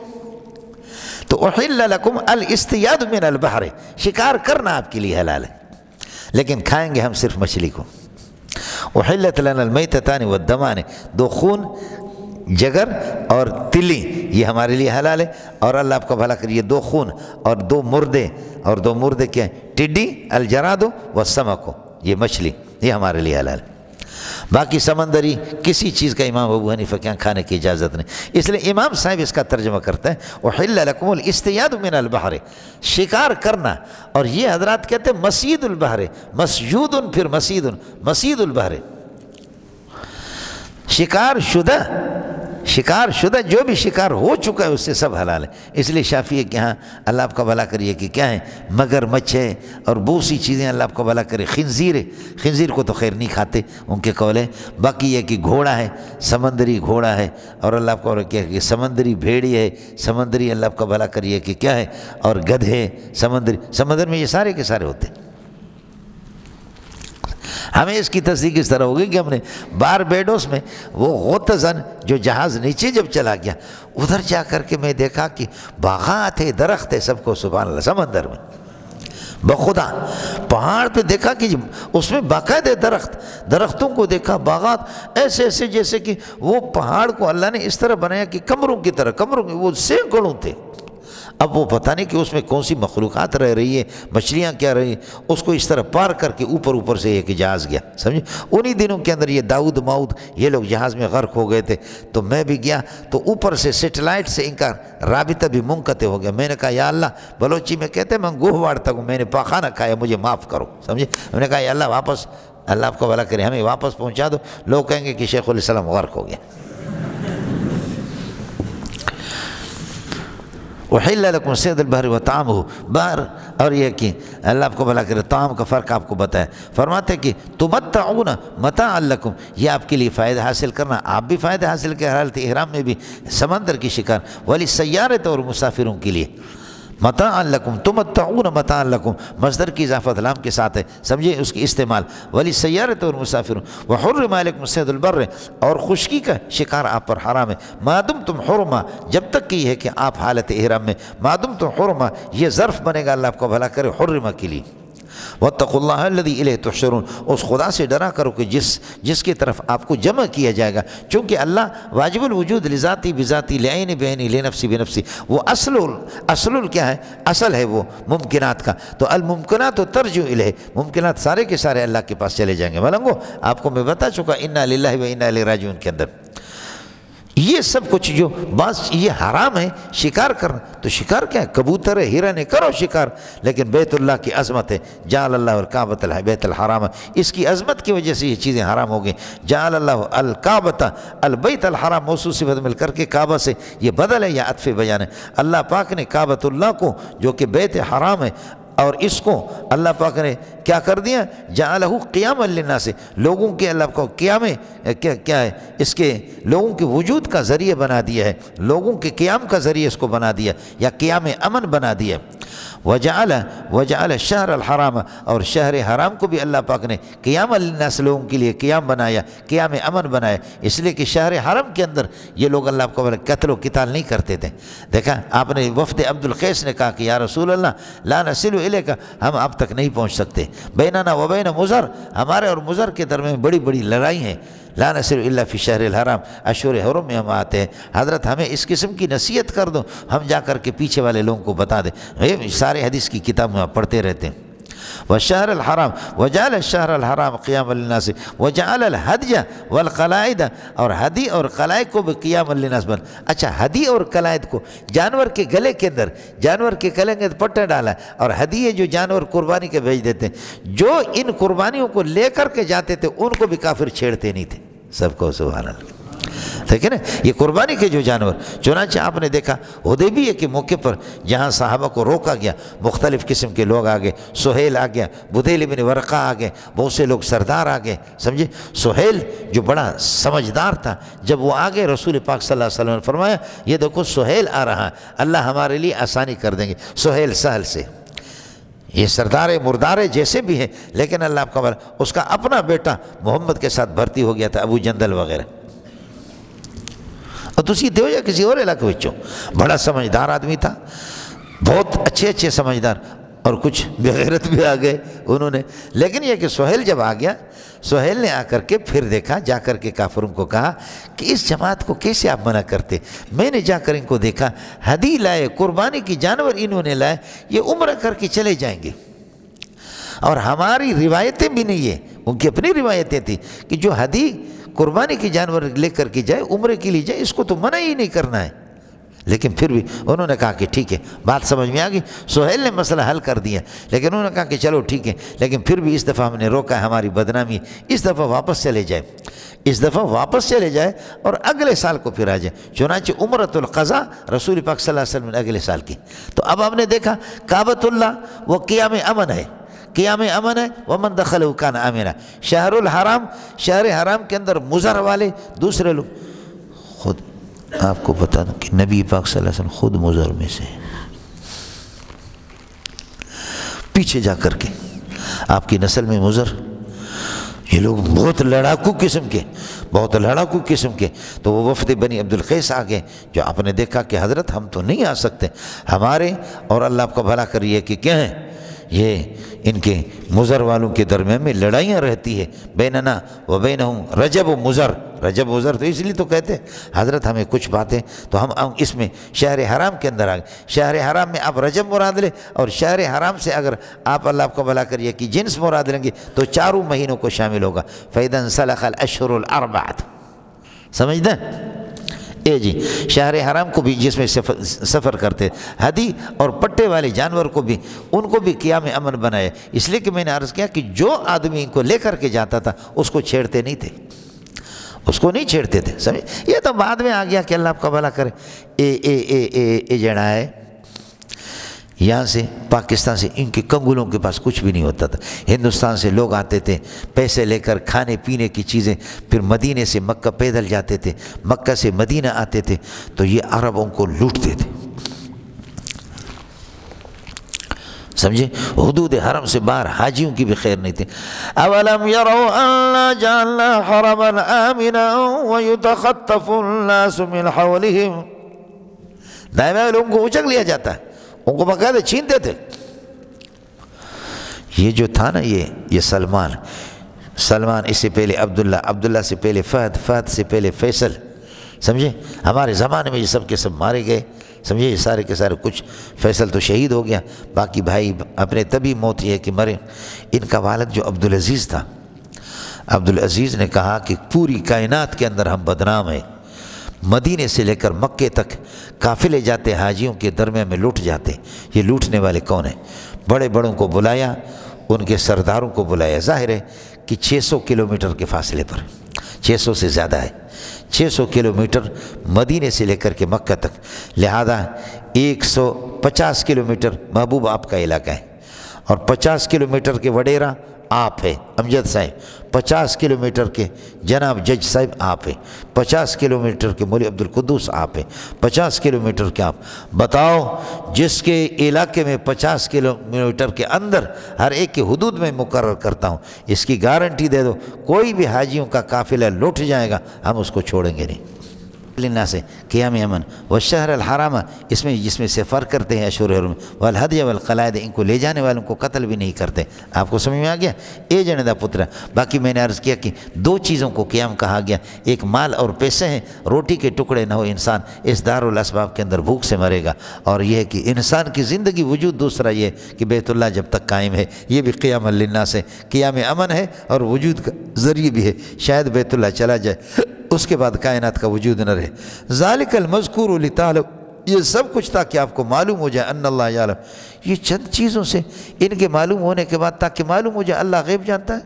تو احل لکم الاصطیاد من البحر، شکار کرنا آپ کے لیے حلال ہے، لیکن کھائیں گے ہم صرف مچھلی کو۔ احلت لنا المیتتان والدمان، دو خون، جگر اور تلی، یہ ہمارے لیے حلال ہے، اور اللہ آپ کا بھلا کریے دو خون اور دو مردے، اور دو مردے کیا ہیں؟ ٹڈی، الجراد والسمک، یہ مچھلی، یہ ہمارے لیے حلال ہے۔ باقی سمندری کسی چیز کا امام ابو حنیفہ کے یہاں کھانے کی اجازت نہیں، اس لیے امام صاحب اس کا ترجمہ کرتا ہے احل لکم الاصطیاد من البحر، شکار کرنا، اور یہ حضرات کہتے ہیں مسید البحر، مسجود پھر مسید البحر، شکار شدہ جو بھی شکار ہو چکا ہے اس سے سب حلال ہے۔ اس لیے شافعی کے ہاں اللہ آپ کا بھلا کریے کہ کیا ہے، مگر مچھ ہے اور بہت سی چیزیں اللہ آپ کا بھلا کرے، خنزیر ہے، خنزیر کو تو خیر نہیں کھاتے ان کے قول ہے۔ باقی یہ کہ گھوڑا ہے، سمندری گھوڑا ہے، اور اللہ آپ کا بھلا کیا کہ سمندری بھیڑی ہے، سمندری اللہ آپ کا بھلا کریے کہ کیا ہے، اور گدھے سمندر میں یہ سارے کے سارے ہوتے ہیں۔ ہمیں اس کی تصدیق اس طرح ہوگی کہ ہم نے باربیڈوس میں وہ غوطہ جو جہاز نیچے جب چلا گیا، ادھر جا کر کے میں دیکھا کہ باغات ہے، درخت ہے، سب کو سبحان اللہ سمندر میں بخدا، پہاڑ پہ دیکھا کہ اس میں باقاعدہ درختوں کو دیکھا، باغات ایسے ایسے جیسے کہ وہ پہاڑ کو اللہ نے اس طرح بنایا کہ کمروں کی طرح، کمروں کی وہ سینکڑوں تھے۔ اب وہ پتہ نہیں کہ اس میں کون سی مخلوقات رہ رہی ہے، مچھلیاں کیا رہی، اس کو اس طرح پار کر کے اوپر سے ایک جہاز گیا، سمجھے۔ انہی دنوں کے اندر یہ داؤد ماؤد یہ لوگ جہاز میں غرق ہو گئے تھے، تو میں بھی گیا تو اوپر سے سیٹلائٹ سے ان کا رابطہ بھی منقطع ہو گیا۔ میں نے کہا یا اللہ، بلوچی میں کہتے ہیں میں گوہ واڑتا ہوں، میں نے پاخانہ کھایا، مجھے معاف کرو، سمجھے۔ میں نے کہا یا اللہ واپس، اللہ آپ کو بھلا کرے، ہمیں واپس پہنچا دو۔ لوگ کہیں گے کہ شیخ علیہ السلام غرق ہو گیا۔ وحل لکم صید البحر وطعامہ، بحر اور یہ کہ اللہ آپ کو بھلا کرے طعام کا فرق آپ کو بتایا، فرماتے کہ تمتعون متاعا لکم، یہ آپ کے لیے فائدہ حاصل کرنا، آپ بھی فائدہ حاصل کر حالت احرام میں بھی سمندر کی شکار، وللسیارۃ اور مسافروں کے لیے، متاعا لکم تمتعون متاعا لکم، مصدر کی اضافت لام کے ساتھ ہے، سمجھے اس کی استعمال، وللسیارۃ اور مسافروں، وحرم علیکم صید البر، اور خشکی کا شکار آپ پر حرام ہے، ما دمتم حرما، جب تک کہ یہ ہے کہ آپ حالت احرام میں، ما دمتم حرما، یہ ظرف بنے گا اللہ آپ کو بھلا کرے حرمہ کے لیے، واتقوا اللہ الذی الیہ تحشرون، اس خدا سے ڈرا کرو کہ جس کی طرف آپ کو جمع کیا جائے گا، چونکہ اللہ واجب الوجود لذاتی بذاتی لعینی بعینی لنفسی بنفسی، وہ اصل کیا ہے، اصل ہے وہ ممکنات کا، تو الممکنات ترجع الیہ، ممکنات سارے کے سارے اللہ کے پاس چلے جائیں گے۔ ملنگو آپ کو میں بتا چکا انا للہ و انا الیہ راجعون کے اندر یہ سب کچھ جو بعض یہ حرام ہے شکار کرنا، تو شکار کیا ہے، کبوتر ہے، ہرن ہے، کرو شکار، لیکن بیت اللہ کی عظمت ہے، جعل اللہ الکعبۃ بیت الحرام، اس کی عظمت کی وجہ سے یہ چیزیں حرام ہو گئیں۔ جعل اللہ الکعبۃ البیت الحرام موصول صفت مل کر کے کعبہ سے یہ بدل ہے یا عطف بیان ہے، اللہ پاک نے کعبۃ اللہ کو جو کہ بیت حرام ہے اور اس کو اللہ پاک نے کیا کر دیا، جعلہ قیاما للناس، لوگوں کے اللہ کو قیام کیا ہے، اس کے لوگوں کے وجود کا ذریعہ بنا دیا ہے، لوگوں کے قیام کا ذریعہ اس کو بنا دیا یا قیام امن بنا دیا۔ وجعل الشہر الحرام، اور شہر حرام کو بھی اللہ پاک نے قیام للناس، لوگوں کے لیے قیام بنایا، قیام امن بنایا، اس لیے کہ شہر حرم کے اندر یہ لوگ اللہ کو قتل و قتال نہیں کرتے تھے۔ دیکھا آپ نے وفد عبد القیس نے کہا کہ یا رسول اللہ لا نصل الیک، ہم اب تک نہیں پہنچ سکتے، بیننا و بین مضر، ہمارے اور مضر کے درمیان بڑی بڑی لڑائی ہیں، لا نصل الا فی شہر الحرام، اشہر حرم میں ہم آتے ہیں، حضرت ہمیں اس قسم کی نصیحت کر دو، ہم جا کر کے پیچھے والے لوگوں کو بتا دیں، سارے حدیث کی کتاب میں پڑھتے رہتے ہیں۔ والشہر الحرام وجعل الشہر الحرام قیاما للناس وجعل الہدی والقلائد، اور ہدی اور قلائد کو بھی قیاما للناس بن، اچھا ہدی اور قلائد کو جانور کے گلے کے اندر، جانور کے گلے کے اندر پٹا ڈالا، اور ہدیے جو جانور قربانی کے بھیج دیتے ہیں، جو ان قربانیوں کو لے کر کے جاتے تھے ان کو بھی کافر چھیڑتے نہیں تھے، سب کو سبحان اللہ۔ دیکھیں نا یہ قربانی کے جو جانور، چنانچہ آپ نے دیکھا حدیبیہ کے موقع پر جہاں صحابہ کو روکا گیا، مختلف قسم کے لوگ آگئے، سہیل آ گیا، بدیل بن ورقہ آگئے، بہت سے لوگ سردار آگئے، سمجھے، سہیل جو بڑا سمجھدار تھا، جب وہ آگئے رسول پاک صلی اللہ علیہ وسلم نے فرمایا یہ دیکھو سہیل آ رہا ہے، اللہ ہمارے لیے آسانی کر دیں گے، سہیل سہل سے، یہ سردار مردار جیسے بھی ہیں، لیکن اللہ آپ کا اس کا اپنا بیٹا محمد کے ساتھ بھرتی ہو گیا تھا، ابو جندل وغیرہ، اور تسی دیو یا کسی اور علاقے بچوں، بڑا سمجھدار آدمی تھا، بہت اچھے سمجھدار، اور کچھ بغیرت بھی آ گئے انہوں نے، لیکن یہ کہ سہیل جب آ گیا، سہیل نے آ کر کے پھر دیکھا، جا کر کے کافروں کو کہا کہ اس جماعت کو کیسے آپ منع کرتے، میں نے جا کر ان کو دیکھا، ہدی لائے، قربانی کی جانور انہوں نے لائے، یہ عمرہ کر کے چلے جائیں گے، اور ہماری روایتیں بھی نہیں ہیں، ان کی اپنی روایتیں تھیں کہ جو ہدی قربانی کی جانور لے کر کے جائے، عمرے کے لیے جائے، اس کو تو منع ہی نہیں کرنا ہے، لیکن پھر بھی انہوں نے کہا کہ ٹھیک ہے، بات سمجھ میں آ گئی، سہیل نے مسئلہ حل کر دیا، لیکن انہوں نے کہا کہ چلو ٹھیک ہے، لیکن پھر بھی اس دفعہ ہم نے روکا ہے، ہماری بدنامی، اس دفعہ واپس چلے جائے، اس دفعہ واپس چلے جائے اور اگلے سال کو پھر آ جائے، چنانچہ عمرۃ القضاء رسول پاک صلی اللہ علیہ وسلم نے اگلے سال کی۔ تو اب ہم نے دیکھا کعبۃ اللہ وہ قیام امن ہے، قیام امن ہے، ومن دخلہ کان آمنا، شہر الحرام، شہر حرام کے اندر مضر والے دوسرے لوگ، خود آپ کو بتا دوں کہ نبی پاک صلی اللہ علیہ وسلم خود مضر میں سے، پیچھے جا کر کے آپ کی نسل میں مضر، یہ لوگ بہت لڑاکو قسم کے، بہت لڑاکو قسم کے، تو وہ وفد بنی عبد القیس آگئے، جو آپ نے دیکھا کہ حضرت ہم تو نہیں آ سکتے، ہمارے اور اللہ آپ کا بھلا کریے کہ کیا ہیں، یہ ان کے مضر والوں کے درمیان میں لڑائیاں رہتی ہے، بیننا و بینہم رجب و مضر، رجب و مضر، تو اس لیے تو کہتے ہیں حضرت ہمیں کچھ باتیں، تو ہم اس میں شہر حرام کے اندر آ گئے، شہر حرام میں آپ رجب مراد لیں، اور شہر حرام سے اگر آپ اللہ آپ کو بھلا کریے کہ جنس مراد لیں گے تو چاروں مہینوں کو شامل ہوگا، فَإِذَا انْسَلَخَ الْأَشْهُرُ الْأَرْبَعَةُ، سمجھتے ہیں؟ اے جی شہر حرام کو بھی جس میں سفر کرتے، ہدی اور پٹے والے جانور کو بھی، ان کو بھی قیام امن بنائے، اس لیے کہ میں نے عرض کیا کہ جو آدمی ان کو لے کر کے جاتا تھا اس کو چھیڑتے نہیں تھے، اس کو نہیں چھیڑتے تھے، سمجھے، یہ تو بعد میں آ گیا کہ اللہ آپ کا بھلا کرے، اے جڑا ہے یہاں سے پاکستان سے، ان کے کنگلوں کے پاس کچھ بھی نہیں ہوتا تھا، ہندوستان سے لوگ آتے تھے پیسے لے کر کھانے پینے کی چیزیں، پھر مدینے سے مکہ پیدل جاتے تھے، مکہ سے مدینہ آتے تھے، تو یہ عربوں کو لوٹتے تھے، سمجھے، حدود حرم سے باہر حاجیوں کی بھی خیر نہیں تھی۔ اولم یروا انا جعلنا حرما آمنا ویتخطف الناس من حولهم، دائما لوگوں کو اچک لیا جاتا ہے، ان کو باقاعدہ چھینتے تھے، یہ جو تھا نا یہ سلمان اس سے پہلے عبداللہ سے پہلے فہد سے پہلے فیصل، سمجھے؟ ہمارے زمانے میں یہ سب کے سب مارے گئے، سمجھے؟ یہ سارے کے سارے، کچھ فیصل تو شہید ہو گیا، باقی بھائی اپنے طبی موت یہ کہ مرے۔ ان کا والد جو عبدالعزیز تھا، عبدالعزیز نے کہا کہ پوری کائنات کے اندر ہم بدنام ہیں، مدینے سے لے کر مکے تک قافلے جاتے، حاجیوں کے درمیان میں لوٹ جاتے، یہ لوٹنے والے کون ہیں؟ بڑے بڑوں کو بلایا، ان کے سرداروں کو بلایا، ظاہر ہے کہ 600 کلومیٹر کے فاصلے پر، 600 سے زیادہ ہے، 600 کلومیٹر مدینے سے لے کر کے مکہ تک، لہذا 150 کلومیٹر محبوب آپ کا علاقہ ہے، اور 50 کلومیٹر کے وڈیرا آپ ہے امجد صاحب، 50 کلومیٹر کے جناب جج صاحب آپ ہیں، 50 کلومیٹر کے مولوی عبدالقدوس آپ ہیں، 50 کلومیٹر کے آپ بتاؤ، جس کے علاقے میں 50 کلومیٹر کے اندر ہر ایک کے حدود میں مقرر کرتا ہوں، اس کی گارنٹی دے دو کوئی بھی حاجیوں کا قافلہ لوٹ جائے گا ہم اس کو چھوڑیں گے نہیں۔ لنا سے قیام امن والشہر الحرام، اس میں جس میں سے فرق کرتے ہیں اشہر حرم، والہدی والقلائد، ان کو لے جانے والوں کو قتل بھی نہیں کرتے۔ آپ کو سمجھ میں آ گیا؟ اے جنے دا پترا، باقی میں نے عرض کیا کہ دو چیزوں کو قیام کہا گیا، ایک مال اور پیسے ہیں، روٹی کے ٹکڑے نہ ہو انسان اس دارالاسباب کے اندر بھوک سے مرے گا، اور یہ ہے کہ انسان کی زندگی وجود، دوسرا یہ کہ بیت اللہ جب تک قائم ہے، یہ بھی قیام للناس ہے، قیام امن ہے اور وجود کا ذریعہ بھی ہے، شاید بیت اللہ چلا جائے اس کے بعد کائنات کا وجود نہ رہے۔ ذالک المذکور لتعلم، یہ سب کچھ تاکہ آپ کو معلوم ہو جائے، ان اللہ یعلم، یہ چند چیزوں سے ان کے معلوم ہونے کے بعد تاکہ معلوم ہو جائے اللہ غیب جانتا ہے،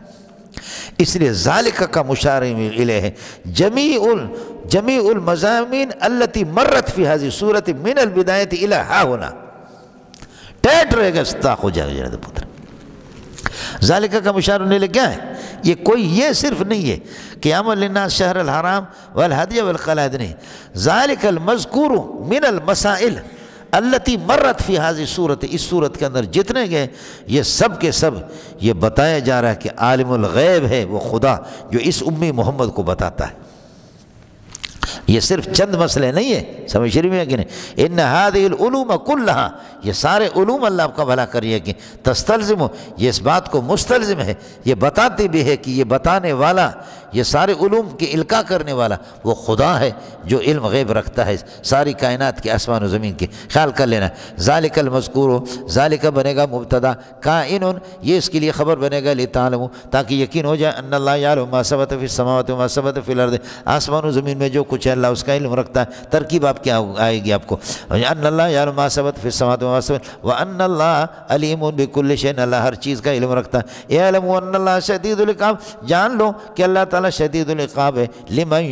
اس لیے ذالک کا مشار الیہ ہے جمیع المضامین التی مرت فی هذه السورۃ من البدایۃ الی ها هنا، ٹیٹ رہے گا استاق ہو جائے گا پتر۔ ذالک کا مشار الیہ کیا ہے؟ یہ کوئی یہ صرف نہیں ہے قیام للناس شہر الحرام والہدی والقلائد نہیں، ذالک المذکور من المسائل التی مرت فی هذه السورۃ، اس صورت کے اندر جتنے گئے یہ سب کے سب یہ بتایا جا رہا ہے کہ عالم الغیب ہے وہ خدا جو اس امی محمد کو بتاتا ہے۔ یہ صرف چند مسئلے نہیں ہے، سمجھ رہی میں کہ نہیں؟ ان هذه العلوم كلها، یہ سارے علوم اللہ آپ کا بھلا کریے کہ تستلزم، یہ اس بات کو مستلزم ہے، یہ بتاتے بھی ہے کہ یہ بتانے والا، یہ سارے علوم کے القاء کرنے والا وہ خدا ہے جو علم غیب رکھتا ہے ساری کائنات کے آسمان و زمین کے۔ خیال کر لینا، ذالک المذکور، ذالک بنے گا مبتدا، کائن یہ اس کے لیے خبر بنے گا لتعلم، تاکہ یقین ہو جائے ان اللہ یعلم ما ثبت فی السماوات وما ثبت فی الارض، آسمان و زمین میں جو کچھ ہے اللہ اس کا علم رکھتا ہے۔ ترکیب آپ کیا آئے گی آپ کو؟ ان اللہ یعلم ما ثبت فی السماوات وما ثبت وان اللہ علیم بکل شیء، اللہ ہر چیز کا علم رکھتا ہے۔ اعلموا ان اللہ شدید العقاب، جان لو کہ اللہ تعالیٰ شدید العقاب ہے، لمن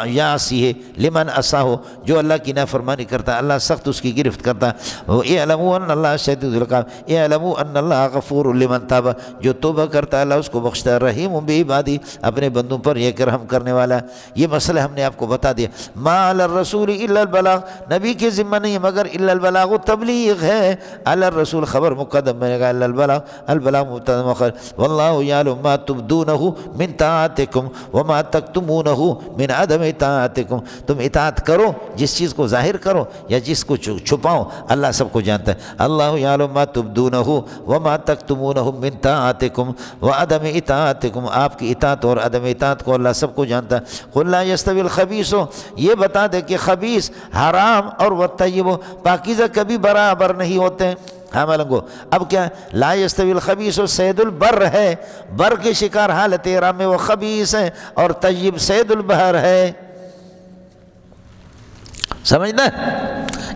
یعصی ہے، لمن عصاہ، جو اللہ کی نافرمانی کرتا ہے اللہ سخت اس کی گرفت کرتا ہے۔ اعلموا ان اللہ شدید العقاب، اعلموا ان اللہ غفور لمن تاب، جو توبہ کرتا ہے اللہ اس کو بخشتا ہے، رحیم بعبادی، اپنے بندوں پر یہ کرم کرنے والا ہے۔ یہ مسئلہ ہم نے آپ کو بتا دیا۔ ما علی الرسول الا البلاغ، نبی کے ذمہ نہیں ہے مگر الا البلاغ، تبلیغ ہے۔ علی الرسول خبر مقدم بنے گا، الا البلاغ، البلاغ مبتدا مؤخر۔ واللہ یعلم ما تبدونہ من طاعتکم وما تکتمونہ من عدم اطاعتکم، تم اطاعت کرو جس چیز کو ظاہر کرو یا جس کو چھپاؤ اللہ سب کو جانتا ہے۔ اللہ یعلم ما تبدونہ وما تکتمونہ من طاعتکم وعدم اطاعتکم، آپ کی اطاعت اور عدم اطاعت کو اللہ سب کو جانتا ہے۔ قل لا یستوی الخبیث، یہ بتا دے کہ خبیث حرام اور والطیب پاکیزہ کبھی برابر نہیں ہوتے ہیں۔ ہاں ملنگو، اب کیا لا یستوی الخبیث سید البر ہے، بر کے شکار حالت احرام میں وہ خبیث ہے، اور طیب سید البحر ہے، سمجھنا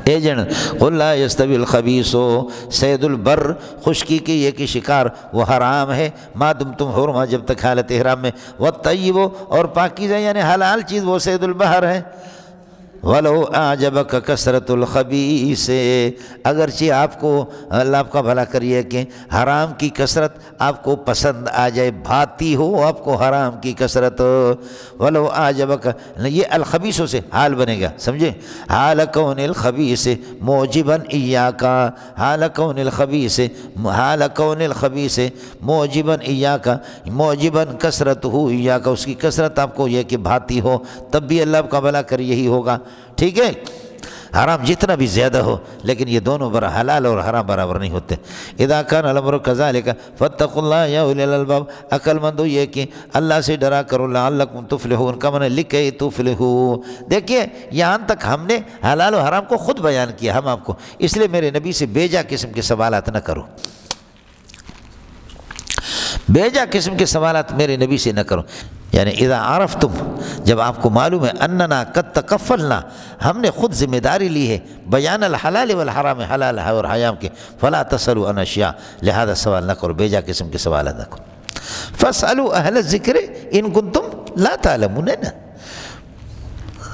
اے جن؟ قل لا یستوی الخبیث سید البر، خشکی کے یہ کہ شکار وہ حرام ہے ما دم تم حرما، جب تک حالت احرام میں، والطیب اور پاکیزہ یعنی حلال چیز وہ سید البحر ہے۔ وَلَوْ أَعْجَبَكَ كَثْرَةُ الْخَبِيثِ، اگرچہ آپ کو اللہ آپ کا بھلا کریے کہ حرام کی کثرت آپ کو پسند آ جائے، بھاتی ہو آپ کو حرام کی کثرت۔ وَلَوْ أَعْجَبَكَ، یہ الخبیث سے حال بنے گا، سمجھے؟ حال کون الخبیث موجباً ایاکا، حال کون الخبیث، حال کون الخبیث موجباً ایاکا، موجباً کثرت ہو ایاکا، اس کی کثرت آپ کو یہ کہ بھاتی ہو، تب بھی اللہ آپ کا بھلا کر یہی ہوگا، ٹھیک ہے؟ حرام جتنا بھی زیادہ ہو لیکن یہ دونوں حلال اور حرام برابر نہیں ہوتے۔ اذا کان الامر کذالک فاتقوا اللہ یا اولی الالباب، عقل مندو یہ کہ اللہ سے ڈرا کرو لعلکم تفلحون، کا معنی لکھے تفلحو۔ دیکھیے یہاں تک ہم نے حلال و حرام کو خود بیان کیا ہم آپ کو، اس لیے میرے نبی سے بیجا قسم کے سوالات نہ کرو، بیجا قسم کے سوالات میرے نبی سے نہ کرو۔ یعنی اذا عرفتم، جب آپ کو معلوم ہے اننا قد تکفلنا، ہم نے خود ذمہ داری لی ہے بیان الحلال والحرام، حلال اور حرام کے، فلا تسألوا عن اشیاء، لہذا سوال نہ کرو، بیجا قسم کے سوالات نہ کرو۔ فاسألوا اہل الذکر ان کنتم لا تعلمون،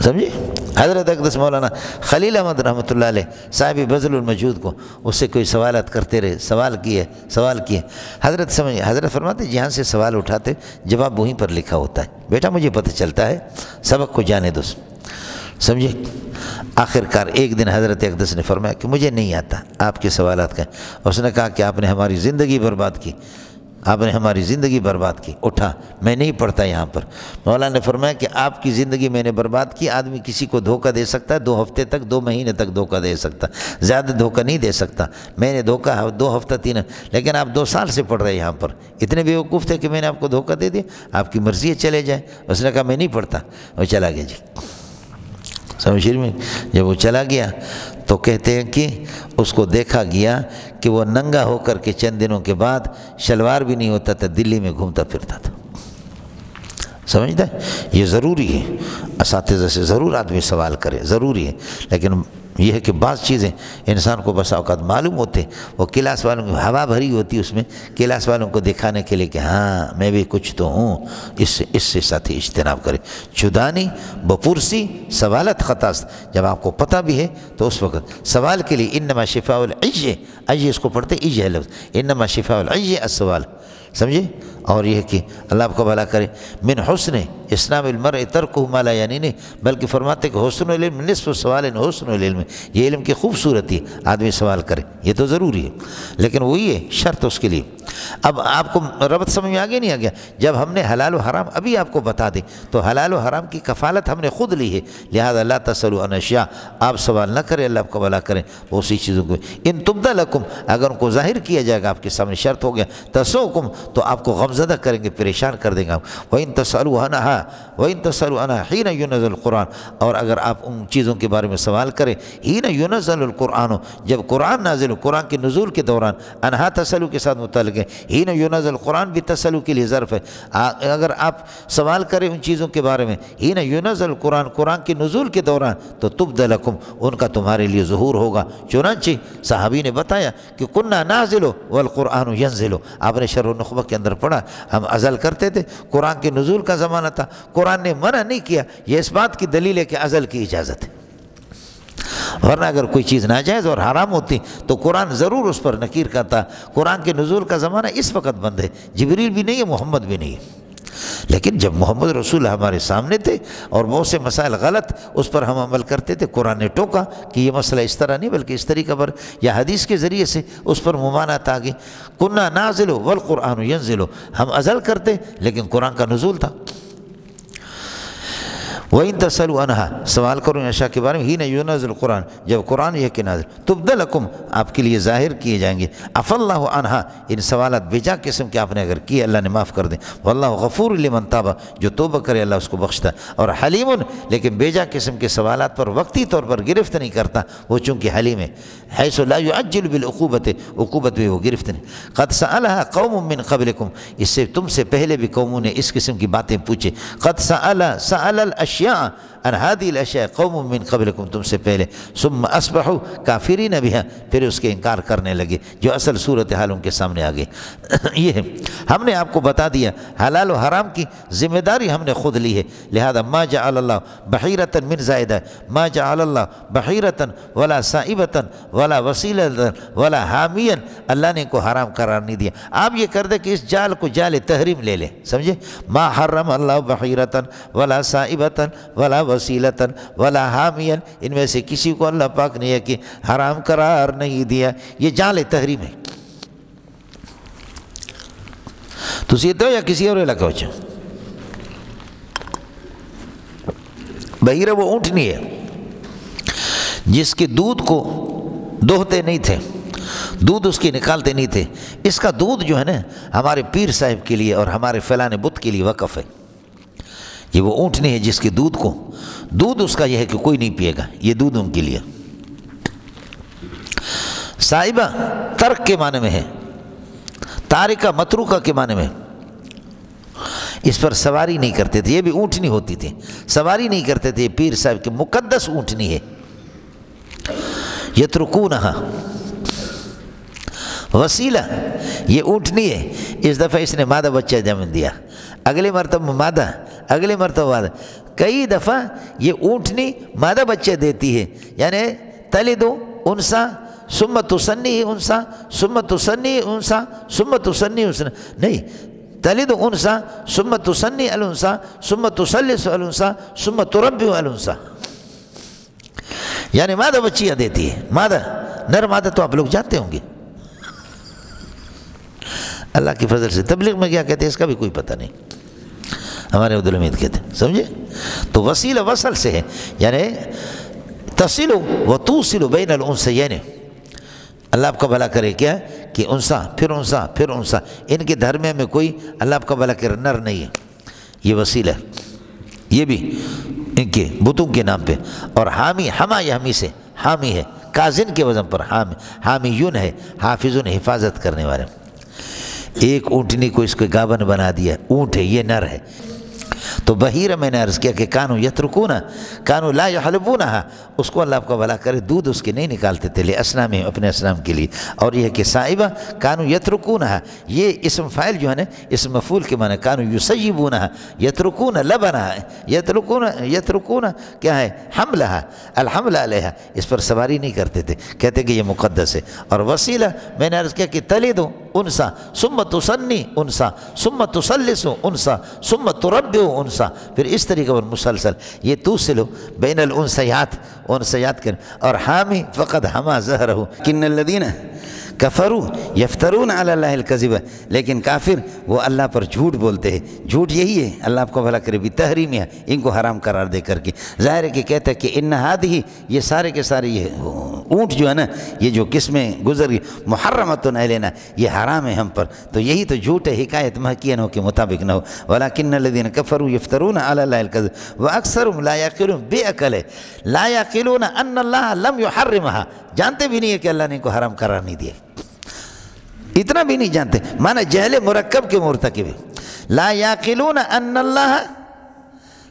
سمجھے؟ حضرت اقدس مولانا خلیل احمد رحمۃ اللہ علیہ صاحب بذل المجود کو اس سے کوئی سوالات کرتے رہے، سوال کیے، حضرت فرماتے جہاں سے سوال اٹھاتے جواب وہیں پر لکھا ہوتا ہے، بیٹا مجھے پتہ چلتا ہے، سبق کو جانے دو، سمجھے؟ آخر کار ایک دن حضرت اقدس نے فرمایا کہ مجھے نہیں آتا آپ کے سوالات کا، اس نے کہا کہ آپ نے ہماری زندگی برباد کی، آپ نے ہماری زندگی برباد کی، اٹھا میں نہیں پڑھتا یہاں پر۔ مولانا نے فرمایا کہ آپ کی زندگی میں نے برباد کی، آدمی کسی کو دھوکہ دے سکتا ہے 2 ہفتے تک، 2 مہینے تک دھوکہ دے سکتا، زیادہ دھوکہ نہیں دے سکتا، میں نے دھوکہ 2 ہفتہ 3، لیکن آپ 2 سال سے پڑھ رہے ہیں یہاں پر، اتنے بیوقوف تھے کہ میں نے آپ کو دھوکہ دے دیا، آپ کی مرضی ہے چلے جائیں۔ اس نے کہا میں نہیں پڑھتا، وہ چلا گیا جی، سمجھ میں جب وہ چلا گیا تو کہتے ہیں کہ اس کو دیکھا گیا کہ وہ ننگا ہو کر کے چند دنوں کے بعد شلوار بھی نہیں ہوتا تھا، دلی میں گھومتا پھرتا تھا، سمجھتا ہے؟ یہ ضروری ہے، اساتذہ سے ضرور آدمی سوال کرے، ضروری ہے، لیکن یہ ہے کہ بعض چیزیں انسان کو بسا اوقات معلوم ہوتے، وہ کلاس والوں کی ہوا بھری ہوتی اس میں، کلاس والوں کو دکھانے کے لیے کہ ہاں میں بھی کچھ تو ہوں، اس سے ساتھی اجتناب کرے۔ چودانی بپرسی سوالت خطاست، جب آپ کو پتہ بھی ہے تو اس وقت سوال کے لیے انما شفاء العی، عی اس کو پڑھتے عی ہے لفظ، انما شفاء العی السوال، سمجھے؟ اور یہ کہ اللہ آپ کو بھلا کرے۔ من حسن اسلام المرء ترکہ ما لا یعنی نہیں، بلکہ فرماتے کہ حسن العلم نصف سوال حسن العلم، یہ علم کی خوبصورتی آدمی سوال کرے، یہ تو ضروری ہے، لیکن وہی ہے شرط اس کے لیے۔ اب آپ کو ربط سمجھ میں آگے نہیں آ گیا؟ جب ہم نے حلال و حرام ابھی آپ کو بتا دیں تو حلال و حرام کی کفالت ہم نے خود لی ہے، لہذا لا تسألوا عن اشیاء، آپ سوال نہ کریں، اللہ آپ کو بھلا کریں اسی چیزوں کو۔ ان تبدى لکم، اگر ان کو ظاہر کیا جائے گا آپ کے سامنے، شرط ہو گیا تسؤکم، تو آپ کو غمزدہ کریں گے، پریشان کر دیں گے آپ۔ وَإِن تسألوا عنها وَإِن تسألوا عنها حين ينزل القرآن، اور اگر آپ ان چیزوں کے بارے میں سوال کریں حين ينزل القرآن، جب قرآن نازل ہو، قرآن کے نزول کے دوران، انہا تسلو کے ساتھ متعلق ہے، حين ينزل القرآن بھی تسلو کے لیے ظرف ہے، اگر آپ سوال کریں ان چیزوں کے بارے میں حين ينزل القرآن، قرآن کے نزول کے دوران، تو تبدى لکم، ان کا تمہارے لیے ظہور ہوگا۔ چنانچہ صحابی نے بتایا کہ كنا نازل والقرآن ينزل، آپ نے شرح النخبہ کے اندر پڑھا، ہم ازل کرتے تھے، قرآن کے نزول کا زمانہ تھا، قرآن نے منع نہیں کیا، یہ اس بات کی دلیل ہے کہ ازل کی اجازت ہے، ورنہ اگر کوئی چیز ناجائز اور حرام ہوتی تو قرآن ضرور اس پر نکیر کرتا۔ قرآن کے نزول کا زمانہ اس وقت بند ہے، جبریل بھی نہیں ہے، محمد بھی نہیں ہے، لیکن جب محمد رسول ہمارے سامنے تھے اور بہت سے مسائل غلط اس پر ہم عمل کرتے تھے، قرآن نے ٹوکا کہ یہ مسئلہ اس طرح نہیں بلکہ اس طریقہ پر، یا حدیث کے ذریعے سے اس پر ممانعت آ گئی۔ کنا نازل والقرآن ینزل، ہم ازل کرتے لیکن قرآن کا نزول تھا۔ وَإِن تَسْأَلُوا عَنْهَا، سوال کرو ان اشیاء کے بارے میں، حين ينزل القرآن، جب قرآن یہ کہ نازل، تبدى لکم، آپ کے لیے ظاہر کیے جائیں گے، عفى اللہ عنہا، ان سوالات بیجا قسم کے آپ نے اگر کیے اللہ نے معاف کر دیں، واللہ غفور لمن تاب، جو توبہ کرے اللہ اس کو بخشتا ہے، اور حلیم، لیکن بیجا قسم کے سوالات پر وقتی طور پر گرفت نہیں کرتا، وہ چونکہ حلیم ہے، حیث لا يعجل بالعقوبۃ، عقوبت میں وہ گرفت نہیں۔ قد سألها قوم من قبلکم، اس سے تم سے پہلے بھی قوموں نے اس قسم کی باتیں پوچھے، قد سأل الاشیاء ان هذه الاشیاء قوم من قبلکم، تم سے پہلے، ثم اصبحوا کافرین بها، پھر اس کے انکار کرنے لگے، جو اصل صورتحال ان کے سامنے آ گئی۔ یہ ہے ہم نے آپ کو بتا دیا حلال و حرام کی ذمہ داری ہم نے خود لی ہے، لہذا ما جعل اللہ بحیرۃ من زائدہ، ما جعل اللہ بحیرۃ ولا سائبۃ ولا وسیلۃ ولا حامیا، اللہ نے کو حرام قرار نہیں دیا۔ آپ یہ کر دے کہ اس جال کو جال تحریم لے لیں، سمجھے؟ ما حرم اللہ بحیرۃ ولا سائبۃ ولا وسیلۃ ولا حامیا، ان میں سے کسی کو اللہ پاک نے یہ کہ حرام قرار نہیں دیا، یہ جال تحریم ہے۔ تو سیدھو یا کسی اور علاقہ ہو چاہے بحیرہ وہ اونٹنی ہے، جس کے دودھ کو دوہتے نہیں تھے، دودھ اس کی نکالتے نہیں تھے، اس کا دودھ جو ہے نا ہمارے پیر صاحب کے لیے اور ہمارے فلاں بت کے لیے وقف ہے۔ یہ وہ اونٹنی ہے جس کے دودھ اس کا یہ ہے کہ کوئی نہیں پیے گا، یہ دودھ ان کے لیے۔ صائبہ ترک کے معنی میں ہے، تارکہ متروکہ کے معنی میں۔ اس پر سواری نہیں کرتے تھے، یہ بھی اونٹنی ہوتی تھی، سواری نہیں کرتے تھے، یہ پیر صاحب کی مقدس اونٹنی ہے۔ یترکونہا وسیلہ، یہ اونٹنی ہے، اس دفعہ اس نے مادہ بچہ جنم دیا، اگلے مرتبہ مادہ، اگلے مرتبہ مادہ، کئی دفعہ یہ اونٹنی مادہ بچہ دیتی ہے، یعنی تلد انثى ثم تثني انثى ثم تثني انثى ثم تثني انثى، نہیں، تلد انثى ثم تثني الانثى ثم تثلث الانثى ثم تربي الانثى، یعنی مادہ بچیاں دیتی ہے، مادہ، نر مادہ تو آپ لوگ جانتے ہوں گے، اللہ کی فضل سے۔ تبلیغ میں کیا کہتے ہیں اس کا بھی کوئی پتہ نہیں، ہمارے عبد الحمید کہتے ہیں، سمجھے؟ تو وسیلہ وصل سے ہے، یعنی تصل و توصل بین الانثیین، اللہ آپ کا بھلا کرے کیا کہ انثیٰ پھر انثیٰ پھر انثیٰ، ان کے درمیان میں کوئی اللہ آپ کا بھلا کرے نر نہیں ہے، یہ وسیلہ ہے، یہ بھی ان کے بتوں کے نام پہ۔ اور حامی، حما یحمی سے حامی ہے، کازن کے وزن پر حامی، حامیون ہے، حافظون حفاظت کرنے والے۔ ایک اونٹنی کو اس کو گابن بنا دیا، اونٹ ہے، یہ نر ہے۔ تو بحیرہ میں نے عرض کیا کہ کانو یترکونہ، کانو لا یحلبونہا، اس کو اللہ آپ کا بھلا کرے دودھ اس کے نہیں نکالتے تھے، لے اسنام، اپنے اسنام کے لیے۔ اور یہ کہ صائبہ کانو یترکونہا، یہ اسم فاعل جو ہے نا اسم مفعول کے معنی، کانو یسیبونہا، یترکون لبنہا، یترکون کیا ہے، حملہا، الحمل علیہا، اس پر سواری نہیں کرتے تھے، کہتے کہ یہ مقدس ہے۔ اور وسیلہ میں نے عرض کیا کہ تلد انثى ثم تثني انثى ثم تثلث انثى ثم تربع انثى، پھر اس طریقے پر مسلسل یہ توصل بین الانثیات، انثیات کر۔ اور حامی فقد حما زہرہ، کن الذین کفروا یفترون علی اللہ الکذب، لیکن کافر وہ اللہ پر جھوٹ بولتے ہیں، جھوٹ یہی ہے، اللہ آپ کو بھلا کرے بھی تحریم ہے، ان کو حرام قرار دے کر کے۔ ظاہر ہے کہ کہتا ہے کہ ان ہذہ، یہ سارے کے سارے یہ اونٹ جو ہے نا، یہ جو قسمیں گزر گئی، محرمۃ علینا، یہ حرام ہے ہم پر، تو یہی تو جھوٹ ہے، حکایت محکیہ نہ ہو کے مطابق نہ ہو۔ ولکن الذین کفروا یفترون علی اللہ الکذب واکثرهم لا یعقلون، بے عقل ہے، لا یعقلون ان اللہ لم یحرمها، جانتے بھی نہیں ہے کہ اللہ نے ان کو حرام قرار نہیں دیا، اتنا بھی نہیں جانتے، معنی جہل مرکب کے مرتکب ہے۔ لا یعقلون ان اللہ،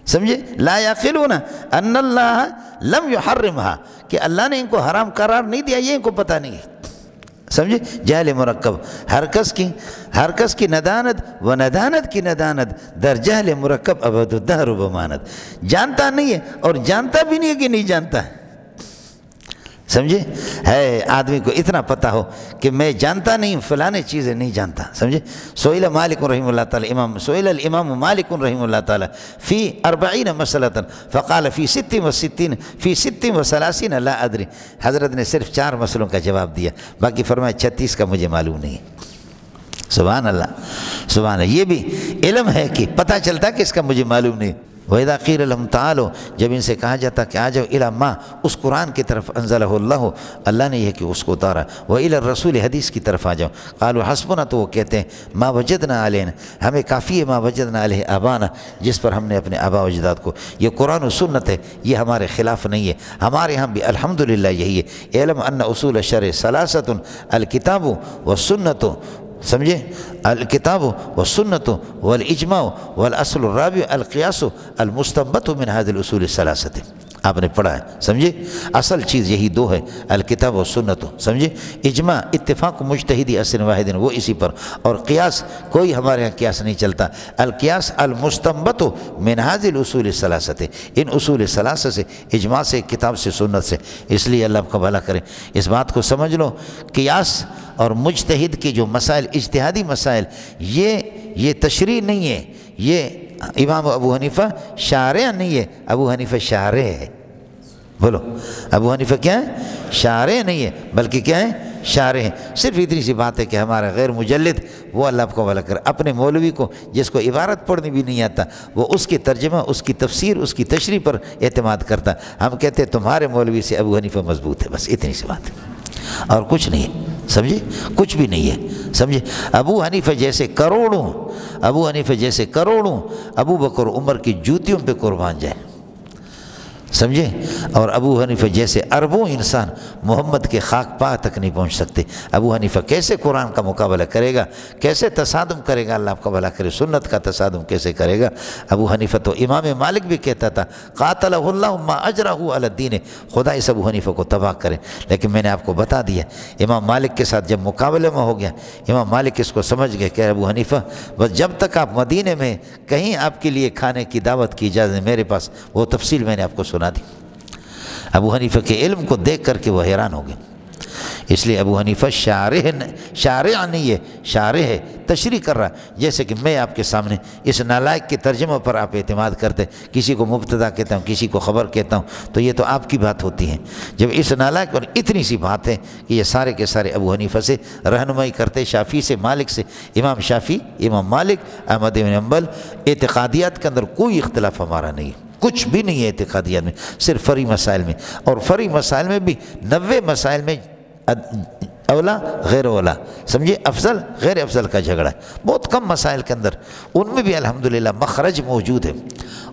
سمجھے، لا یعقلون ان اللہ لم یحرمها، کہ اللہ نے ان کو حرام قرار نہیں دیا، یہ ان کو پتہ نہیں ہے، سمجھے، جہل مرکب۔ ہر کس کی ندانت و ندانت کی ندانت در جہل مرکب ابد الدہر و بمانت، جانتا نہیں ہے اور جانتا بھی نہیں ہے کہ نہیں جانتا ہے، سمجھے، ہے آدمی کو اتنا پتہ ہو کہ میں جانتا نہیں، فلانے چیزیں نہیں جانتا، سمجھے۔ سئل مالک رحمہ اللہ تعالی، سئل الامام مالک رحمہ اللہ تعالی فی 40 مسئلۃ فقال فی 66 فی 36 لا ادری، حضرت نے صرف 4 مسئلوں کا جواب دیا، باقی فرمایا 36 کا مجھے معلوم نہیں ہے۔ سبحان اللہ، سبحان اللہ، یہ بھی علم ہے کہ پتہ چلتا کہ اس کا مجھے معلوم نہیں۔ وَإِذَا قِيلَ لَهُمْ تَعَالُوا، جب ان سے کہا جاتا کہ آ جاؤ إِلَى مَا، اس قرآن کی طرف انزلہ اللہ نے یہ کہ اس کو اتارا، وَإِلَى الرَّسُولِ حدیث کی طرف آ جاؤ، قالوا حسبنا، تو وہ کہتے ہیں ما وجدنا علیہ، ہمیں کافی ہے ما وجدنا علیہ آبانا، جس پر ہم نے اپنے آبا و اجداد کو، یہ قرآن و سنت ہے، یہ ہمارے خلاف نہیں ہے، ہمارے ہاں بھی الحمدللہ یہی ہے۔ اعلم ان اصول الشرع ثلاثۃ الکتاب والسنت، سمجھے، الکتاب والسنت والاجماع والاصل الرابع القیاس المستنبط من هذه الاصول الثلاثه، آپ نے پڑھا ہے، سمجھے، اصل چیز یہی 2 ہے، الکتاب و سنت، سمجھے، اجماع اتفاق مجتہدی اصل واحد، وہ اسی پر، اور قیاس کوئی ہمارے یہاں قیاس نہیں چلتا، القیاس المستنبط من هذه الاصول الثلاثه، ان اصول ثلاثه سے، اجماع سے، کتاب سے، سنت سے۔ اس لیے اللہ آپ کا بھلا کرے، اس بات کو سمجھ لو، قیاس اور مجتہد کے جو مسائل، اجتہادی مسائل، یہ تشریع نہیں ہے، یہ امام ابو حنیفہ شارع نہیں ہے، ابو حنیفہ شارع ہے، بولو، ابو حنیفہ کیا ہے، شارع نہیں ہے، بلکہ کیا ہے، شارح ہیں. صرف اتنی سی بات ہے کہ ہمارا غیر مجلد وہ اللہ آپ کو بھلا کرے اپنے مولوی کو جس کو عبارت پڑھنی بھی نہیں آتا وہ اس کی ترجمہ اس کی تفسیر اس کی تشریح پر اعتماد کرتا. ہم کہتے ہیں تمہارے مولوی سے ابو حنیفہ مضبوط ہے، بس اتنی سی بات ہے اور کچھ نہیں ہے. سمجھے؟ کچھ بھی نہیں ہے. سمجھے؟ ابو حنیفہ جیسے کروڑوں ابو بکر عمر کی جوتیوں پہ قربان جائے. سمجھے؟ اور ابو حنیفہ جیسے اربوں انسان محمد کے خاک پا تک نہیں پہنچ سکتے. ابو حنیفہ کیسے قرآن کا مقابلہ کرے گا، کیسے تصادم کرے گا، اللہ آپ کا بھلا کرے سنت کا تصادم کیسے کرے گا. ابو حنیفہ تو امام مالک بھی کہتا تھا قاتلہ اللہ ما اجرہ علی الدین، خدا اس ابو حنیفہ کو تباہ کرے. لیکن میں نے آپ کو بتا دیا امام مالک کے ساتھ جب مقابلے میں ہو گیا امام مالک اس کو سمجھ گئے کہ ابو حنیفہ بس جب تک آپ مدینے میں کہیں آپ کے لیے کھانے کی دعوت کی اجازت ہے میرے پاس، وہ تفصیل میں نے آپ کو سنا دی. ابو حنیفہ کے علم کو دیکھ کر کے وہ حیران ہو گئے. اس لیے ابو حنیفہ شارح نہیں ہے، شارح ہے، تشریح کر رہا. جیسے کہ میں آپ کے سامنے اس نالائق کے ترجمہ پر آپ اعتماد کرتے، کسی کو مبتدا کہتا ہوں کسی کو خبر کہتا ہوں تو یہ تو آپ کی بات ہوتی ہے. جب اس نالائق پر اتنی سی بات ہے کہ یہ سارے کے سارے ابو حنیفہ سے رہنمائی کرتے، شافعی سے، مالک سے. امام شافعی، امام مالک، احمد بن حنبل، اعتقادیات کے اندر کوئی اختلاف ہمارا نہیں ہے، کچھ بھی نہیں ہے اعتقادیات میں، صرف فرعی مسائل میں. اور فرعی مسائل میں بھی 90 مسائل میں اولا غیر اولا، سمجھے، افضل غیر افضل کا جھگڑا ہے. بہت کم مسائل کے اندر ان میں بھی الحمدللہ مخرج موجود ہے،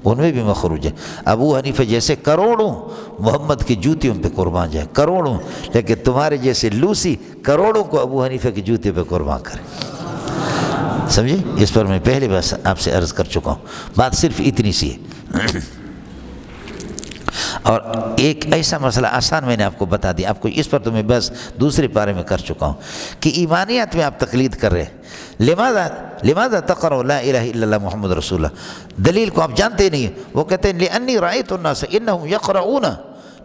ان میں بھی مخرج ہے. ابو حنیفہ جیسے کروڑوں محمد کی جوتیوں پہ قربان جائے، کروڑوں. لیکن تمہارے جیسے لوسی کروڑوں کو ابو حنیفہ کی جوتی پہ قربان کرے. سمجھے؟ اس پر میں پہلے بس آپ سے عرض کر چکا ہوں. بات صرف اتنی سی ہے. اور ایک ایسا مسئلہ آسان میں نے آپ کو بتا دیا، آپ کو اس پر تو میں بس دوسرے پارے میں کر چکا ہوں کہ ایمانیات میں آپ تقلید کر رہے ہیں. لماذا تقرؤ لا الہ الا اللہ محمد رسول اللہ؟ دلیل کو آپ جانتے نہیں ہیں. وہ کہتے ہیں لأنی رأیت الناس انہم یقرؤون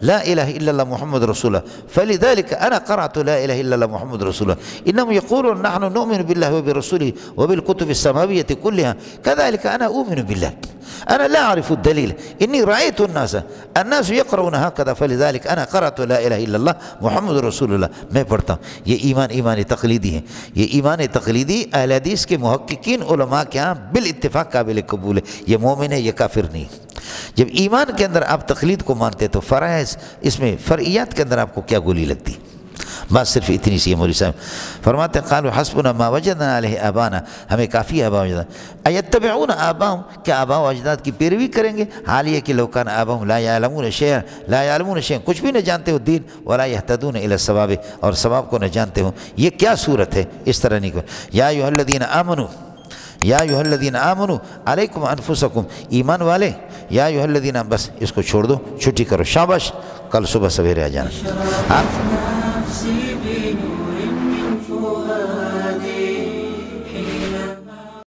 لا الہ الا اللہ محمد رسول اللہ فلذلك انا قرأت لا الہ الا اللہ محمد رسول اللہ انہم یقولون نحن نؤمن باللہ وبرسولہ وبالکتب السماویہ کلها كذلك انا اؤمن باللہ انا لا اعرف الدلیل انی رأیت الناس یقرؤون هكذا فلذلك انا قرأت لا الہ الا اللہ محمد رسول اللہ. میں پڑھتا ہوں. یہ ایمان تقلیدی ہے. یہ ایمان تقلیدی اہل حدیث کے محققین علماء کے ہاں بالاتفاق قابل قبول ہے. یہ مومن ہے، یہ کافر نہیں. جب ایمان کے اندر آپ تقلید کو مانتے تو فرائض اس میں فرعیات کے اندر آپ کو کیا گولی لگتی؟ بات صرف اتنی سی ہے. مولوی صاحب فرماتے ہیں قالوا حسبنا ما وجدنا علیہ آبانا، ہمیں کافی ہے آبا و اجداد. ایتبعون آباہم، کیا آبا و اجداد کی پیروی کریں گے؟ حال یہ کہ لو کان آباہم لا یعلمون شیئا، کچھ بھی نہ جانتے ہو دین، ولا یہتدون الی الصواب، اور ثواب کو نہ جانتے ہو. یہ کیا صورت ہے؟ اس طرح نہیں کو یا ایھا الذین آمنوا علیکم انفسکم، ایمان والے، یا ایھا الذین، بس اس کو چھوڑ دو، چھٹی کرو، شاباش، کل صبح سویرے آ جانا.